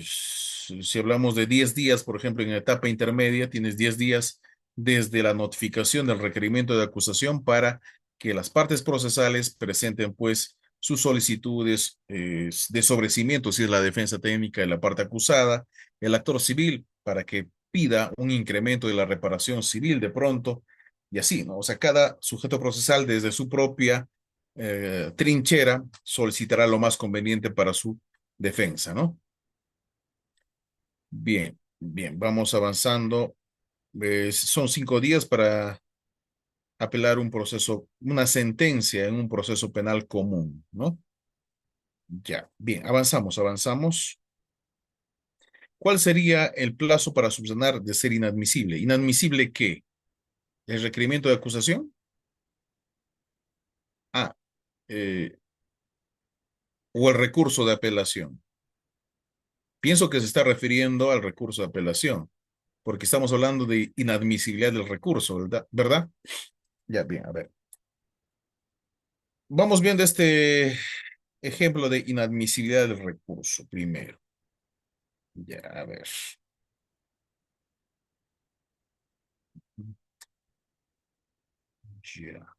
[SPEAKER 2] Si hablamos de 10 días, por ejemplo, en etapa intermedia, tienes 10 días desde la notificación del requerimiento de acusación para que las partes procesales presenten, pues, sus solicitudes de sobrecimiento, si es la defensa técnica de la parte acusada, el actor civil para que pida un incremento de la reparación civil de pronto, y así, ¿no? O sea, cada sujeto procesal desde su propia trinchera solicitará lo más conveniente para su defensa, ¿no? Bien, bien, vamos avanzando. Son 5 días para apelar un proceso, una sentencia en un proceso penal común, ¿no? Ya, bien, avanzamos. ¿Cuál sería el plazo para subsanar de ser inadmisible? ¿Inadmisible qué? ¿El requerimiento de acusación? Ah, eh, o el recurso de apelación. Pienso que se está refiriendo al recurso de apelación, porque estamos hablando de inadmisibilidad del recurso, ¿verdad? ¿Verdad? Ya, bien, a ver. Vamos viendo este ejemplo de inadmisibilidad del recurso primero. Ya, a ver. Ya,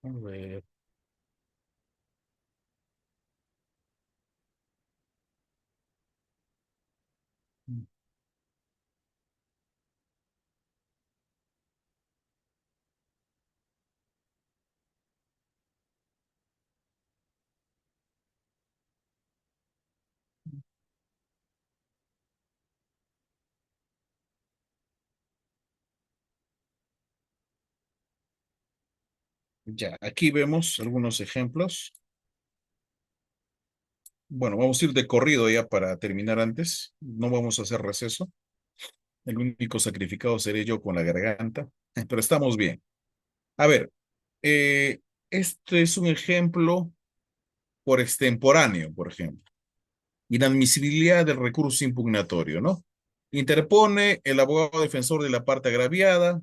[SPEAKER 2] a ver. Ya, aquí vemos algunos ejemplos. Bueno, vamos a ir de corrido ya para terminar antes. No vamos a hacer receso. El único sacrificado seré yo con la garganta, pero estamos bien. A ver, eh, este es un ejemplo por extemporáneo, por ejemplo. Inadmisibilidad del recurso impugnatorio, ¿no? Interpone el abogado defensor de la parte agraviada,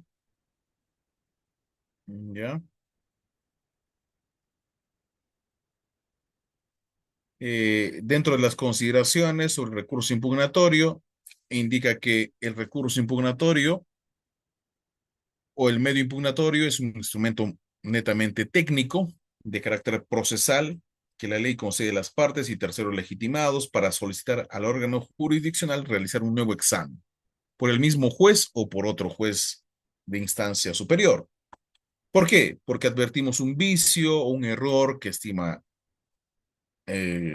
[SPEAKER 2] ¿ya? Dentro de las consideraciones sobre el recurso impugnatorio, indica que el recurso impugnatorio o el medio impugnatorio es un instrumento netamente técnico, de carácter procesal, que la ley concede a las partes y terceros legitimados para solicitar al órgano jurisdiccional realizar un nuevo examen, por el mismo juez o por otro juez de instancia superior. ¿Por qué? Porque advertimos un vicio o un error que estima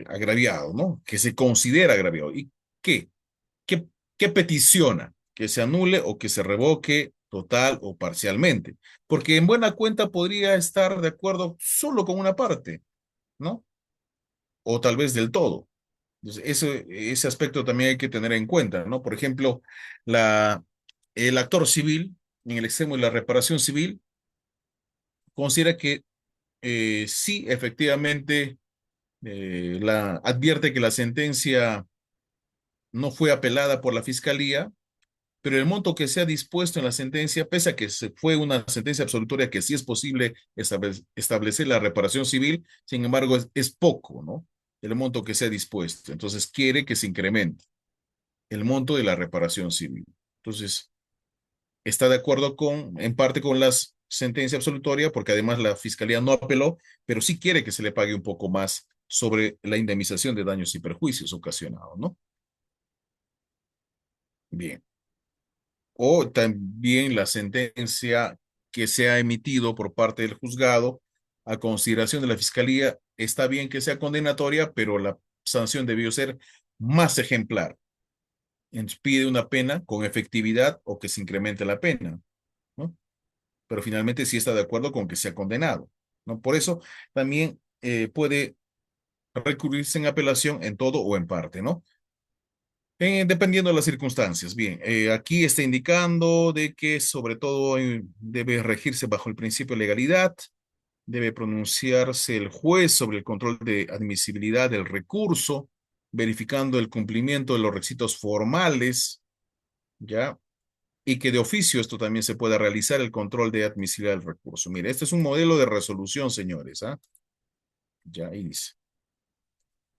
[SPEAKER 2] agraviado, ¿no? Que se considera agraviado. ¿Y qué? ¿Qué, qué peticiona? Que se anule o que se revoque total o parcialmente. Porque en buena cuenta podría estar de acuerdo solo con una parte, ¿no? O tal vez del todo. Entonces, ese aspecto también hay que tener en cuenta, ¿no? Por ejemplo, la, el actor civil, en el extremo de la reparación civil, considera que sí, efectivamente, advierte que la sentencia no fue apelada por la fiscalía, pero el monto que se ha dispuesto en la sentencia, pese a que se fue una sentencia absolutoria que sí es posible establecer la reparación civil, sin embargo es poco, ¿no? El monto que se ha dispuesto. Entonces quiere que se incremente el monto de la reparación civil. Entonces, está de acuerdo en parte con la sentencia absolutoria, porque además la fiscalía no apeló, pero sí quiere que se le pague un poco más sobre la indemnización de daños y perjuicios ocasionados, ¿no? Bien. O también la sentencia que se ha emitido por parte del juzgado a consideración de la fiscalía, está bien que sea condenatoria, pero la sanción debió ser más ejemplar. Entonces, pide una pena con efectividad o que se incremente la pena, ¿no? Pero finalmente sí está de acuerdo con que sea condenado, ¿no? Por eso también puede recurrirse en apelación en todo o en parte, ¿no? Dependiendo de las circunstancias. Bien, aquí está indicando de que sobre todo debe regirse bajo el principio de legalidad, debe pronunciarse el juez sobre el control de admisibilidad del recurso, verificando el cumplimiento de los requisitos formales, ¿ya? Y que de oficio esto también se pueda realizar el control de admisibilidad del recurso. Mire, este es un modelo de resolución, señores, ¿ah? Ya, ahí dice.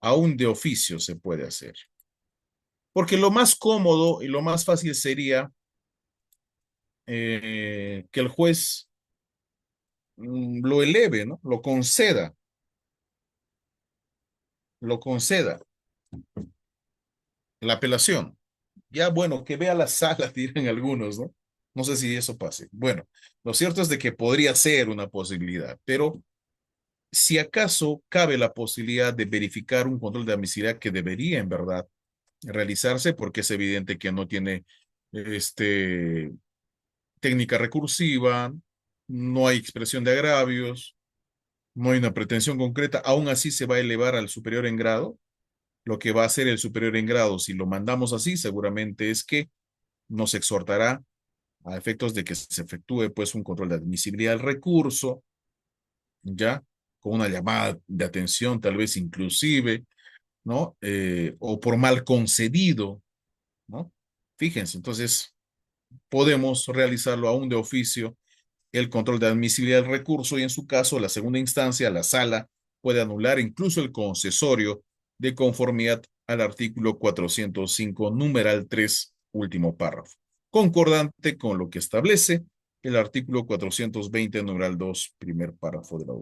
[SPEAKER 2] Aún de oficio se puede hacer. Porque lo más cómodo y lo más fácil sería que el juez lo eleve, ¿no? Lo conceda, la apelación. Ya, bueno, que vea la sala, dirán algunos, ¿no? No sé si eso pase. Bueno, lo cierto es de que podría ser una posibilidad, pero si acaso cabe la posibilidad de verificar un control de admisibilidad que debería en verdad realizarse, porque es evidente que no tiene este, técnica recursiva, no hay expresión de agravios, no hay una pretensión concreta, aún así se va a elevar al superior en grado. Lo que va a hacer el superior en grado, si lo mandamos así, seguramente es que nos exhortará a efectos de que se efectúe pues un control de admisibilidad del recurso, ya, con una llamada de atención tal vez inclusive, ¿no? O por mal concedido, ¿no? Fíjense, entonces podemos realizarlo aún de oficio el control de admisibilidad del recurso y en su caso, la segunda instancia, la sala, puede anular incluso el concesorio de conformidad al artículo 405, numeral 3, último párrafo, concordante con lo que establece el artículo 420, numeral 2, primer párrafo de la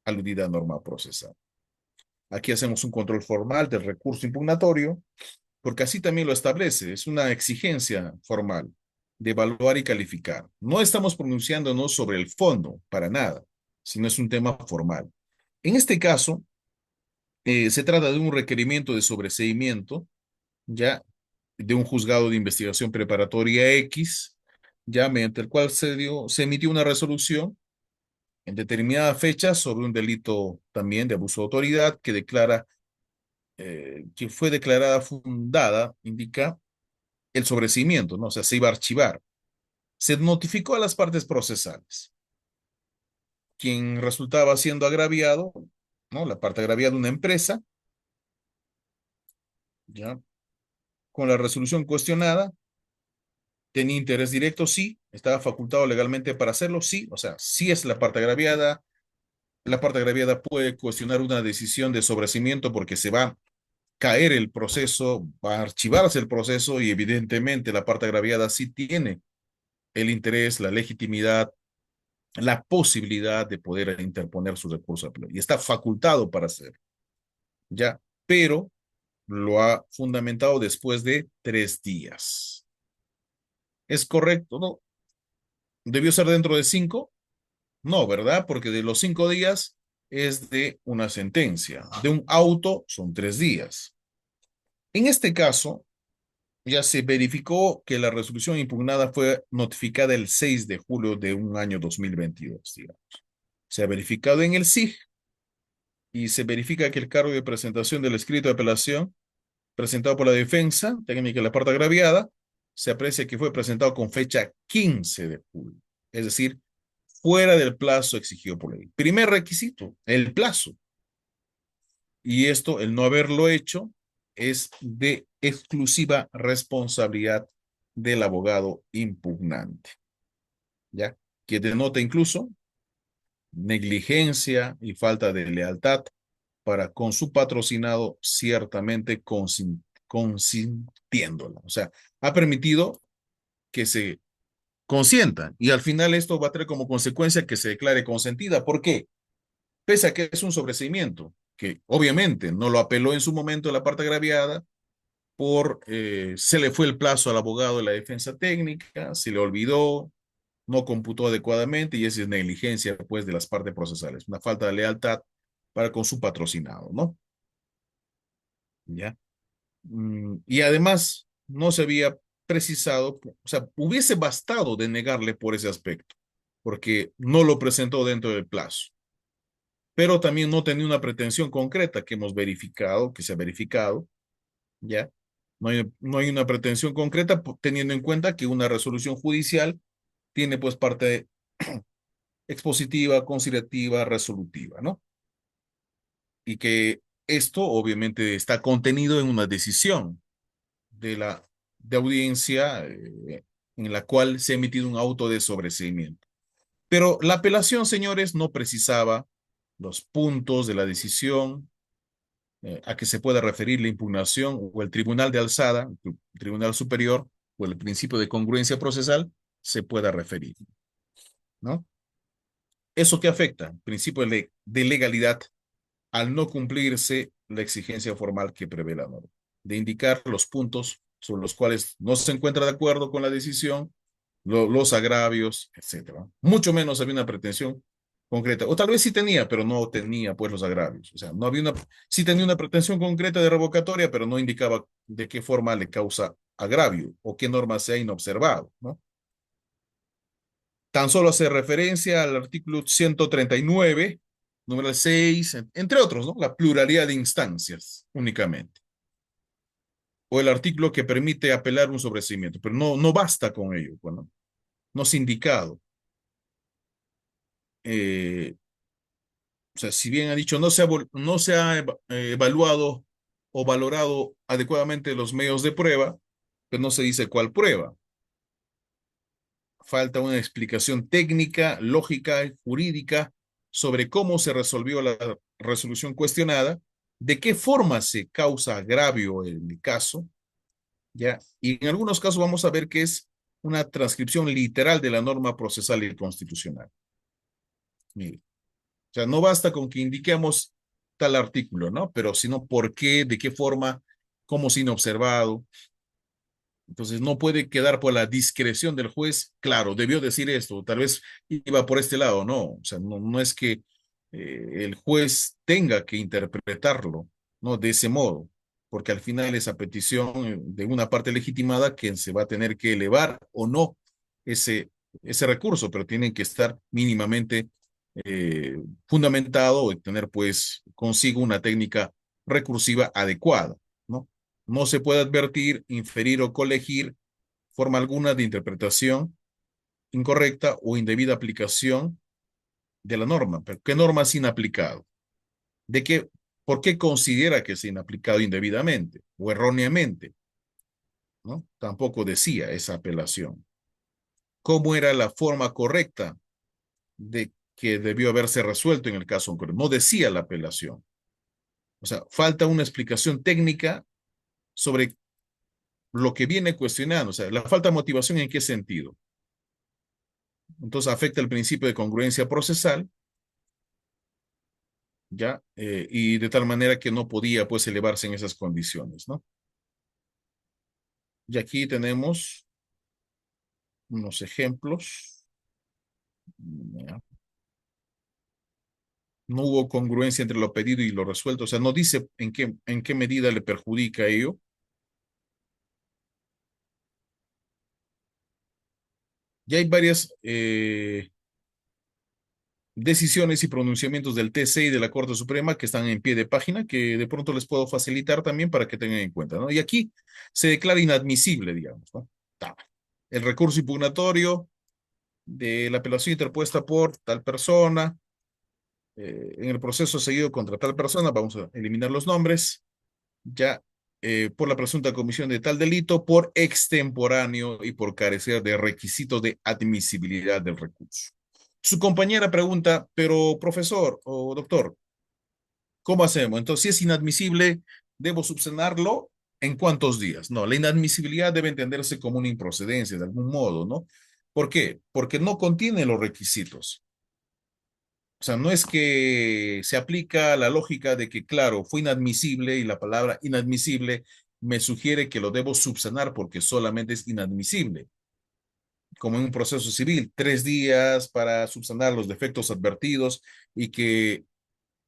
[SPEAKER 2] aludida norma procesal. Aquí hacemos un control formal del recurso impugnatorio, porque así también lo establece, es una exigencia formal de evaluar y calificar. No estamos pronunciándonos sobre el fondo, para nada, sino es un tema formal. En este caso, se trata de un requerimiento de sobreseimiento, ya de un juzgado de investigación preparatoria X, ya mediante el cual se emitió una resolución en determinada fecha sobre un delito también de abuso de autoridad que declara, que fue declarada fundada, indica el sobreseimiento, ¿no? O sea, se iba a archivar. Se notificó a las partes procesales. Quien resultaba siendo agraviado, ¿no? La parte agraviada, una empresa, ¿ya? Con la resolución cuestionada, tenía interés directo, sí, estaba facultado legalmente para hacerlo, sí, o sea, sí es la parte agraviada puede cuestionar una decisión de sobreseimiento porque se va a caer el proceso, va a archivarse el proceso y evidentemente la parte agraviada sí tiene el interés, la legitimidad, la posibilidad de poder interponer su recurso de apelación y está facultado para hacerlo, ¿ya? Pero lo ha fundamentado después de 3 días. ¿Es correcto? ¿No? ¿Debió ser dentro de 5? No, ¿verdad? Porque de los 5 días es de una sentencia. De un auto son 3 días. En este caso, ya se verificó que la resolución impugnada fue notificada el 6 de julio de un año 2022, digamos. Se ha verificado en el SIG y se verifica que el cargo de presentación del escrito de apelación presentado por la defensa técnica de la parte agraviada se aprecia que fue presentado con fecha 15 de julio, es decir, fuera del plazo exigido por ley. Primer requisito, el plazo. Y esto, el no haberlo hecho, es de exclusiva responsabilidad del abogado impugnante, ¿ya? Que denota incluso negligencia y falta de lealtad para con su patrocinado, ciertamente consintiéndola. O sea, ha permitido que se consientan y al final esto va a tener como consecuencia que se declare consentida. ¿Por qué? Pese a que es un sobreseimiento, que obviamente no lo apeló en su momento la parte agraviada, se le fue el plazo al abogado de la defensa técnica, se le olvidó, no computó adecuadamente y esa es negligencia pues de las partes procesales, una falta de lealtad para con su patrocinado, ¿no? ¿Ya? Y además no se había precisado, o sea, hubiese bastado de negarle por ese aspecto, porque no lo presentó dentro del plazo, pero también no tenía una pretensión concreta que hemos verificado, que se ha verificado, ¿ya? No hay una pretensión concreta teniendo en cuenta que una resolución judicial tiene pues parte expositiva, conciliativa, resolutiva, ¿no? Y que esto obviamente está contenido en una decisión de audiencia en la cual se ha emitido un auto de sobreseimiento. Pero la apelación, señores, no precisaba los puntos de la decisión a que se pueda referir la impugnación o el tribunal de alzada, el tribunal superior o el principio de congruencia procesal se pueda referir, ¿no? ¿Eso qué afecta? Principio de legalidad al no cumplirse la exigencia formal que prevé la norma, de indicar los puntos sobre los cuales no se encuentra de acuerdo con la decisión, los agravios, etcétera. Mucho menos había una pretensión concreta, o tal vez sí tenía, pero no tenía pues los agravios. O sea, no había sí tenía una pretensión concreta de revocatoria, pero no indicaba de qué forma le causa agravio o qué norma se ha inobservado, ¿no? Tan solo hace referencia al artículo 139, número 6, entre otros, ¿no? La pluralidad de instancias únicamente. O el artículo que permite apelar un sobreseimiento, pero no basta con ello, bueno, no es indicado. Eh, o sea, si bien ha dicho no se ha evaluado o valorado adecuadamente los medios de prueba, pero no se dice cuál prueba. Falta una explicación técnica, lógica y jurídica sobre cómo se resolvió la resolución cuestionada, de qué forma se causa agravio en el caso, ¿ya? Y en algunos casos vamos a ver que es una transcripción literal de la norma procesal y constitucional. Mire, o sea, no basta con que indiquemos tal artículo, ¿no? Pero sino por qué, de qué forma, cómo sin observado. Entonces no puede quedar por la discreción del juez, claro, debió decir esto, tal vez iba por este lado, no, o sea, no es que el juez tenga que interpretarlo, ¿no? De ese modo, porque al final esa petición de una parte legitimada que se va a tener que elevar o no ese, ese recurso, pero tienen que estar mínimamente fundamentado y tener pues consigo una técnica recursiva adecuada, ¿no? No se puede advertir, inferir o colegir forma alguna de interpretación incorrecta o indebida aplicación de la norma. ¿Pero qué norma es inaplicado? ¿De qué, por qué considera que es inaplicado indebidamente o erróneamente? ¿No? Tampoco decía esa apelación. ¿Cómo era la forma correcta de que debió haberse resuelto en el caso concreto? No decía la apelación. O sea, falta una explicación técnica sobre lo que viene cuestionando. O sea, la falta de motivación en qué sentido. Entonces afecta el principio de congruencia procesal, ¿ya? Y de tal manera que no podía, pues, elevarse en esas condiciones, ¿no? Y aquí tenemos unos ejemplos. ¿Ya? No hubo congruencia entre lo pedido y lo resuelto. O sea, no dice en qué medida le perjudica ello. Ya hay varias decisiones y pronunciamientos del TC y de la Corte Suprema que están en pie de página, que de pronto les puedo facilitar también para que tengan en cuenta, ¿no? Y aquí se declara inadmisible, digamos, ¿no? El recurso impugnatorio de la apelación interpuesta por tal persona, en el proceso seguido contra tal persona, vamos a eliminar los nombres, ya por la presunta comisión de tal delito, por extemporáneo y por carecer de requisitos de admisibilidad del recurso. Su compañera pregunta, pero profesor o doctor, ¿cómo hacemos? Entonces, si es inadmisible, ¿debo subsanarlo en cuántos días? No, la inadmisibilidad debe entenderse como una improcedencia de algún modo, ¿no? ¿Por qué? Porque no contiene los requisitos. O sea, no es que se aplica la lógica de que, claro, fue inadmisible y la palabra inadmisible me sugiere que lo debo subsanar porque solamente es inadmisible, como en un proceso civil, 3 días para subsanar los defectos advertidos y que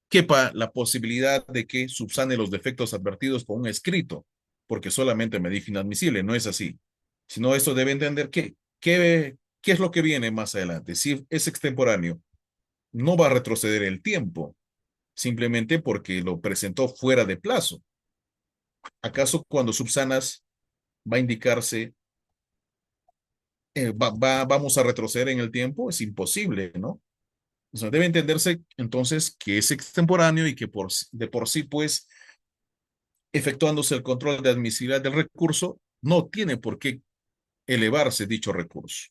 [SPEAKER 2] quepa la posibilidad de que subsane los defectos advertidos con un escrito, porque solamente me dijo inadmisible, no es así. Sino esto debe entender qué es lo que viene más adelante. Si es extemporáneo, no va a retroceder el tiempo simplemente porque lo presentó fuera de plazo. ¿Acaso cuando subsanas va a indicarse, vamos a retroceder en el tiempo? Es imposible, ¿no? O sea, debe entenderse entonces que es extemporáneo y que de por sí, pues, efectuándose el control de admisibilidad del recurso, no tiene por qué elevarse dicho recurso,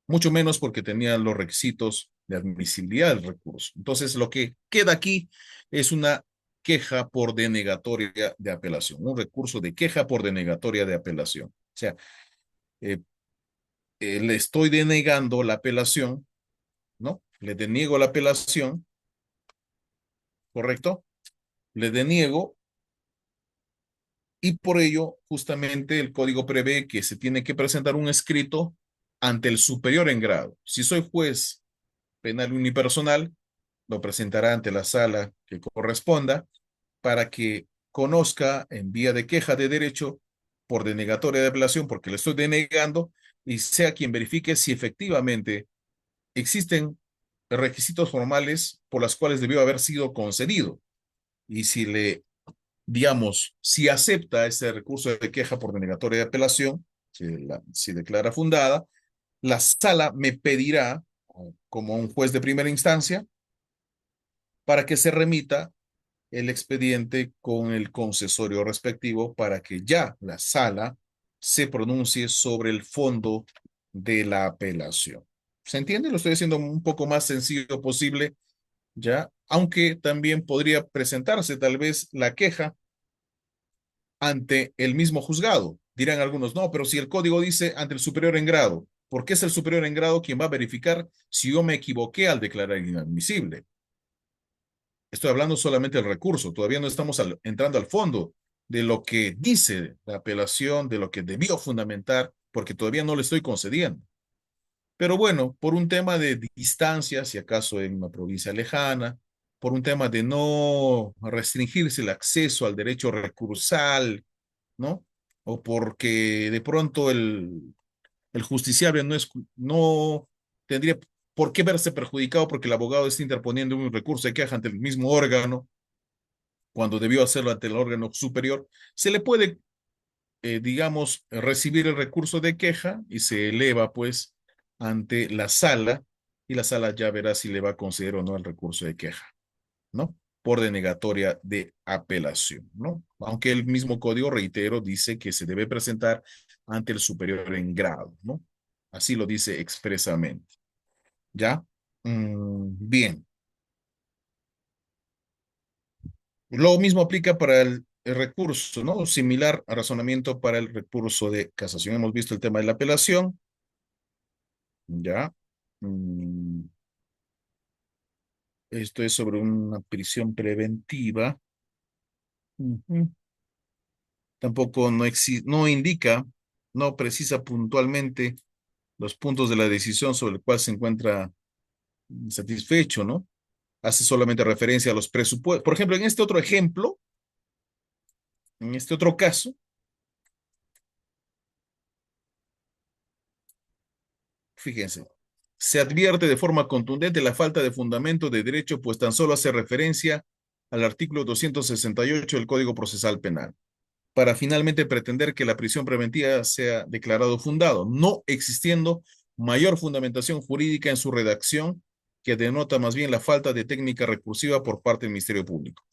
[SPEAKER 2] mucho menos porque tenía los requisitos de admisibilidad del recurso. Entonces, lo que queda aquí es una queja por denegatoria de apelación, un recurso de queja por denegatoria de apelación. O sea, eh, le estoy denegando la apelación, ¿no? Le deniego la apelación, ¿correcto? Le deniego y por ello, justamente el código prevé que se tiene que presentar un escrito ante el superior en grado. Si soy juez penal unipersonal, lo presentará ante la sala que corresponda para que conozca en vía de queja de derecho por denegatoria de apelación, porque le estoy denegando, y sea quien verifique si efectivamente existen requisitos formales por las cuales debió haber sido concedido. Y si le, digamos, si acepta ese recurso de queja por denegatoria de apelación, si declara fundada, la sala me pedirá, como un juez de primera instancia, para que se remita el expediente con el concesorio respectivo para que ya la sala se pronuncie sobre el fondo de la apelación. ¿Se entiende? Lo estoy haciendo un poco más sencillo posible, ya, aunque también podría presentarse tal vez la queja ante el mismo juzgado. Dirán algunos, no, pero si el código dice ante el superior en grado, ¿por qué es el superior en grado quien va a verificar si yo me equivoqué al declarar inadmisible? Estoy hablando solamente del recurso, todavía no estamos entrando al fondo de lo que dice la apelación, de lo que debió fundamentar, porque todavía no le estoy concediendo. Pero bueno, por un tema de distancia, si acaso en una provincia lejana, por un tema de no restringirse el acceso al derecho recursal, ¿no? O porque de pronto el justiciable no tendría ¿Por qué verse perjudicado porque el abogado está interponiendo un recurso de queja ante el mismo órgano cuando debió hacerlo ante el órgano superior? Se le puede, digamos, recibir el recurso de queja y se eleva pues ante la sala y la sala ya verá si le va a conceder o no el recurso de queja, ¿no? Por denegatoria de apelación, ¿no? Aunque el mismo código, reitero, dice que se debe presentar ante el superior en grado, ¿no? Así lo dice expresamente, ¿ya? Bien. Lo mismo aplica para el recurso, ¿no? Similar a razonamiento para el recurso de casación. Hemos visto el tema de la apelación, ¿ya? Mm, Esto es sobre una prisión preventiva. Ujú. Tampoco no indica, no precisa puntualmente los puntos de la decisión sobre el cual se encuentra satisfecho, ¿no? Hace solamente referencia a los presupuestos. Por ejemplo, en este otro ejemplo, en este otro caso, fíjense, se advierte de forma contundente la falta de fundamento de derecho, pues tan solo hace referencia al artículo 268 del Código Procesal Penal, para finalmente pretender que la prisión preventiva sea declarado fundado, no existiendo mayor fundamentación jurídica en su redacción, que denota más bien la falta de técnica recursiva por parte del Ministerio Público.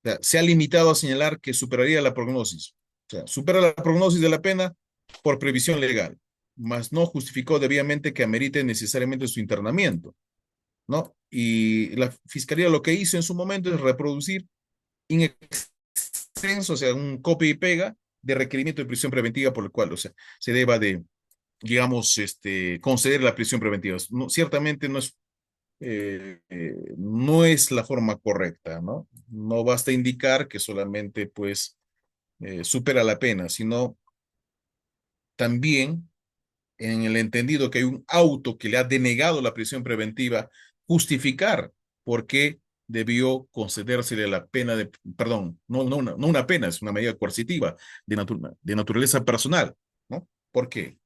[SPEAKER 2] O sea, se ha limitado a señalar que superaría la prognosis. O sea, supera la prognosis de la pena por previsión legal, mas no justificó debidamente que amerite necesariamente su internamiento, ¿no? Y la Fiscalía lo que hizo en su momento es reproducir in extenso, o sea, un copia y pega de requerimiento de prisión preventiva por el cual, o sea, se deba de, digamos, conceder la prisión preventiva. No, ciertamente no es la forma correcta, ¿no? No basta indicar que solamente, pues, supera la pena, sino también en el entendido que hay un auto que le ha denegado la prisión preventiva, justificar por qué debió concedérsele la pena de, perdón, no una pena, es una medida coercitiva de naturaleza personal, ¿no? ¿Por qué?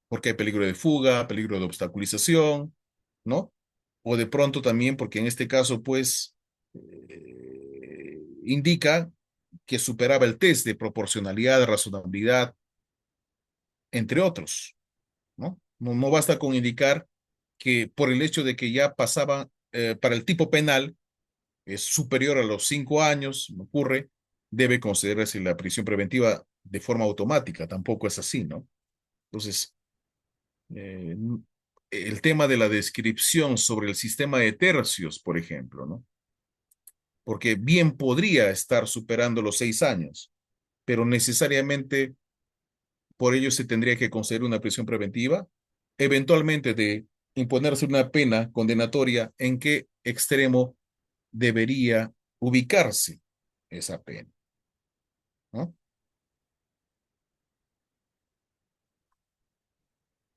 [SPEAKER 2] Porque hay peligro de fuga, peligro de obstaculización, ¿no? O de pronto también porque en este caso, pues, indica que superaba el test de proporcionalidad, de razonabilidad, entre otros, ¿no? No basta con indicar que por el hecho de que ya pasaba para el tipo penal, es superior a los 5 años, me ocurre, debe considerarse la prisión preventiva de forma automática. Tampoco es así, ¿no? Entonces, eh, el tema de la descripción sobre el sistema de tercios, por ejemplo, ¿no? Porque bien podría estar superando los 6 años, pero necesariamente por ello se tendría que conceder una prisión preventiva, eventualmente de imponerse una pena condenatoria, ¿en qué extremo debería ubicarse esa pena? ¿No?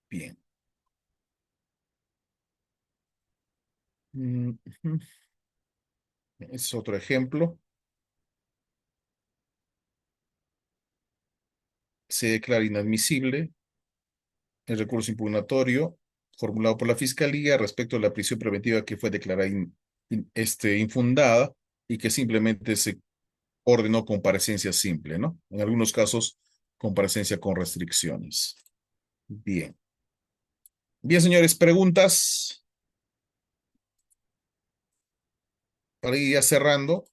[SPEAKER 2] Bien. Mm, ujú. Es otro ejemplo. Se declara inadmisible el recurso impugnatorio formulado por la Fiscalía respecto a la prisión preventiva que fue declarada infundada y que simplemente se ordenó comparecencia simple, ¿no? En algunos casos, comparecencia con restricciones. Bien. Bien, señores, preguntas para ir ya cerrando.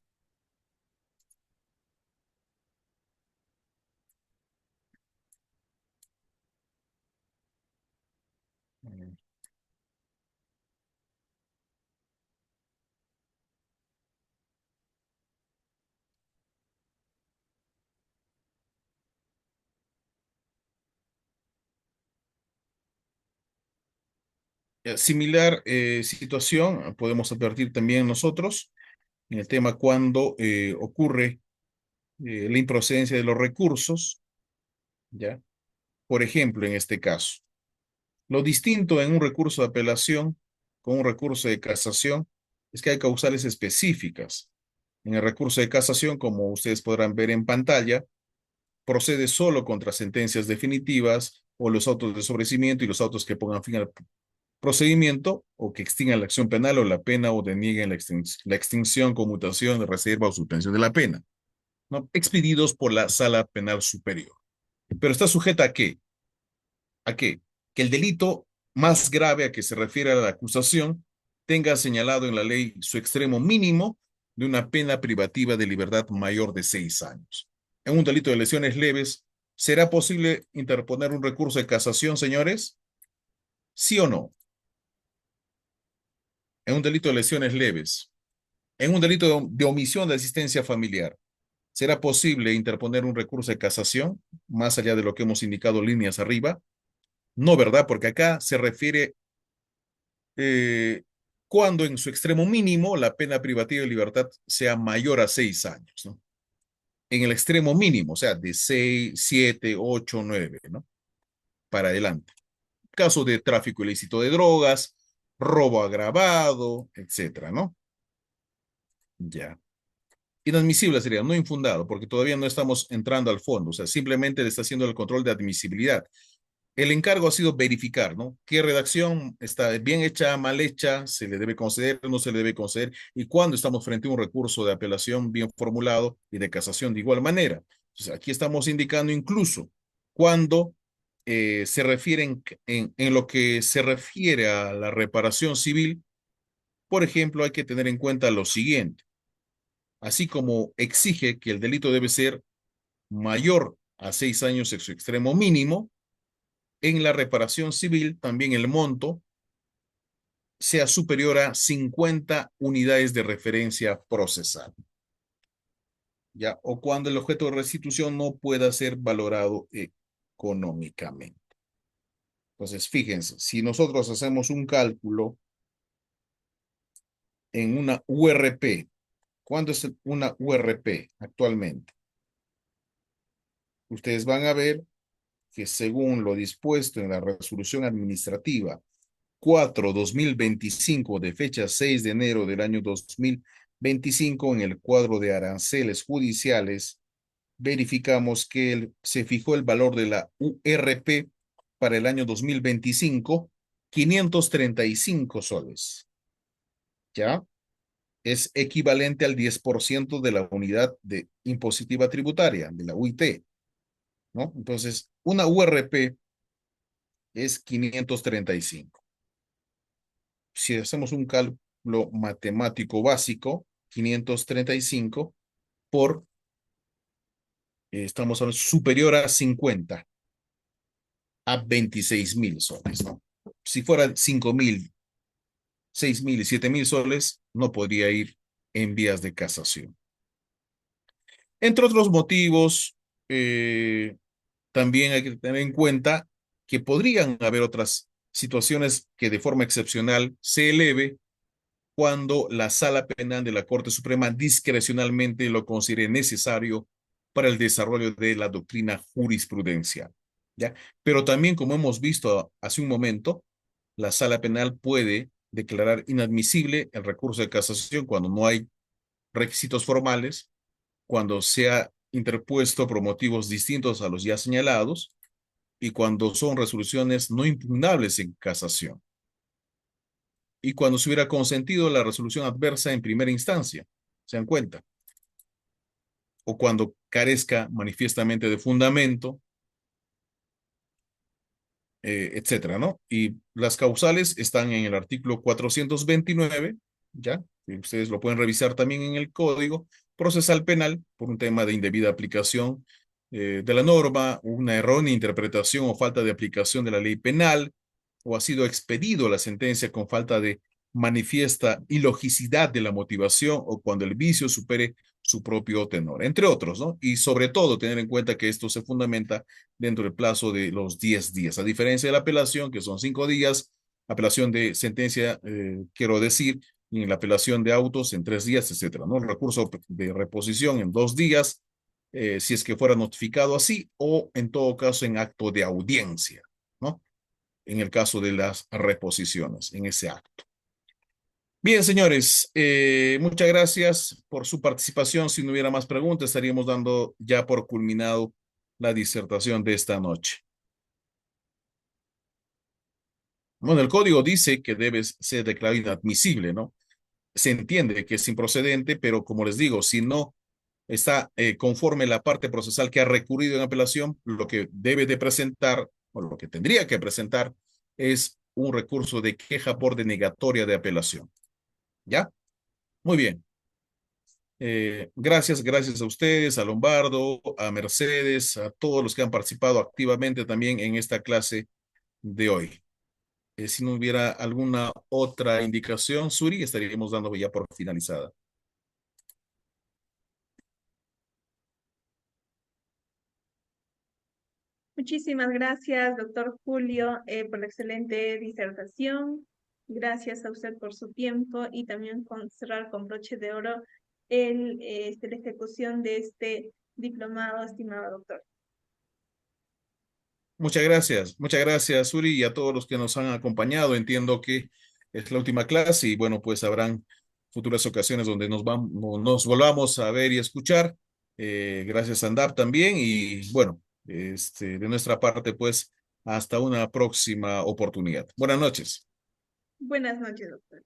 [SPEAKER 2] Similar situación podemos advertir también nosotros en el tema cuando ocurre la improcedencia de los recursos, ¿ya? Por ejemplo, en este caso, lo distinto en un recurso de apelación con un recurso de casación es que hay causales específicas. En el recurso de casación, como ustedes podrán ver en pantalla, procede solo contra sentencias definitivas o los autos de sobrecimiento y los autos que pongan fin al procedimiento o que extingan la acción penal o la pena o denieguen la extinción, conmutación, reserva o suspensión de la pena, ¿no? Expedidos por la Sala Penal Superior. Pero está sujeta ¿a qué? ¿A qué? Que el delito más grave a que se refiere a la acusación tenga señalado en la ley su extremo mínimo de una pena privativa de libertad mayor de 6 años. En un delito de lesiones leves, ¿será posible interponer un recurso de casación, señores? ¿Sí o no? En un delito de lesiones leves, en un delito de omisión de asistencia familiar, ¿será posible interponer un recurso de casación más allá de lo que hemos indicado líneas arriba? No, ¿verdad? Porque acá se refiere eh, cuando en su extremo mínimo la pena privativa de libertad sea mayor a 6 años, ¿no? En el extremo mínimo, o sea, de 6, 7, 8, 9, ¿no? Para adelante. Caso de tráfico ilícito de drogas, robo agravado, etcétera, ¿no? Ya. Inadmisible sería, no infundado, porque todavía no estamos entrando al fondo, o sea, simplemente le está haciendo el control de admisibilidad. El encargo ha sido verificar, ¿no? ¿Qué redacción está bien hecha, mal hecha, se le debe conceder, no se le debe conceder? Y cuando estamos frente a un recurso de apelación bien formulado y de casación de igual manera. Entonces, aquí estamos indicando incluso cuando se refieren en lo que se refiere a la reparación civil, por ejemplo, hay que tener en cuenta lo siguiente. Así como exige que el delito debe ser mayor a 6 años en su extremo mínimo, en la reparación civil también el monto sea superior a 50 unidades de referencia procesal, ¿ya? O cuando el objeto de restitución no pueda ser valorado económicamente. Entonces, fíjense, si nosotros hacemos un cálculo en una URP, ¿cuánto es una URP actualmente? Ustedes van a ver que según lo dispuesto en la resolución administrativa 4/2025 de fecha 6 de enero del año 2025 en el cuadro de aranceles judiciales, verificamos que se fijó el valor de la URP para el año 2025, 535 soles, ¿ya? Es equivalente al 10% de la unidad de impositiva tributaria, de la UIT, ¿no? Entonces, una URP es 535. Si hacemos un cálculo matemático básico, 535 por, estamos hablando, superior a 50, a 26.000 soles, ¿no? Si fuera 5.000, 6.000 y 7.000 soles, no podría ir en vías de casación. Entre otros motivos, también hay que tener en cuenta que podrían haber otras situaciones que de forma excepcional se eleve cuando la Sala Penal de la Corte Suprema discrecionalmente lo considere necesario para el desarrollo de la doctrina jurisprudencial, ¿ya? Pero también, como hemos visto hace un momento, la Sala Penal puede declarar inadmisible el recurso de casación cuando no hay requisitos formales, cuando se ha interpuesto por motivos distintos a los ya señalados y cuando son resoluciones no impugnables en casación y cuando se hubiera consentido la resolución adversa en primera instancia, ¿se dan cuenta? O cuando carezca manifiestamente de fundamento, etcétera, ¿no? Y las causales están en el artículo 429, ¿ya? Y ustedes lo pueden revisar también en el Código Procesal Penal por un tema de indebida aplicación de la norma, una errónea interpretación o falta de aplicación de la ley penal, o ha sido expedido la sentencia con falta de manifiesta ilogicidad de la motivación o cuando el vicio supere su propio tenor, entre otros, ¿no? Y sobre todo tener en cuenta que esto se fundamenta dentro del plazo de los 10 días, a diferencia de la apelación, que son 5 días, apelación de sentencia, quiero decir, y en la apelación de autos en 3 días, etcétera, ¿no? El recurso de reposición en 2 días, si es que fuera notificado así, o en todo caso en acto de audiencia, ¿no? En el caso de las reposiciones, en ese acto. Bien, señores, muchas gracias por su participación. Si no hubiera más preguntas, estaríamos dando ya por culminado la disertación de esta noche. Bueno, el código dice que debe ser declarado inadmisible, ¿no? Se entiende que es improcedente, pero como les digo, si no está conforme la parte procesal que ha recurrido en apelación, lo que debe de presentar, o lo que tendría que presentar, es un recurso de queja por denegatoria de apelación. ¿Ya? Muy bien. Gracias a ustedes, a Lombardo, a Mercedes, a todos los que han participado activamente también en esta clase de hoy. Si no hubiera alguna otra indicación, Suri, estaríamos dando ya por finalizada.
[SPEAKER 1] Muchísimas gracias, doctor Julio, por la excelente disertación. Gracias a usted por su tiempo y también con cerrar con broche de oro la ejecución de este diplomado, estimado doctor.
[SPEAKER 2] Muchas gracias, Suri, y a todos los que nos han acompañado. Entiendo que es la última clase y bueno, pues habrán futuras ocasiones donde nos volvamos a ver y escuchar. Gracias, Andap, también. Y bueno, de nuestra parte, pues hasta una próxima oportunidad. Buenas noches.
[SPEAKER 1] Buenas noches, doctor.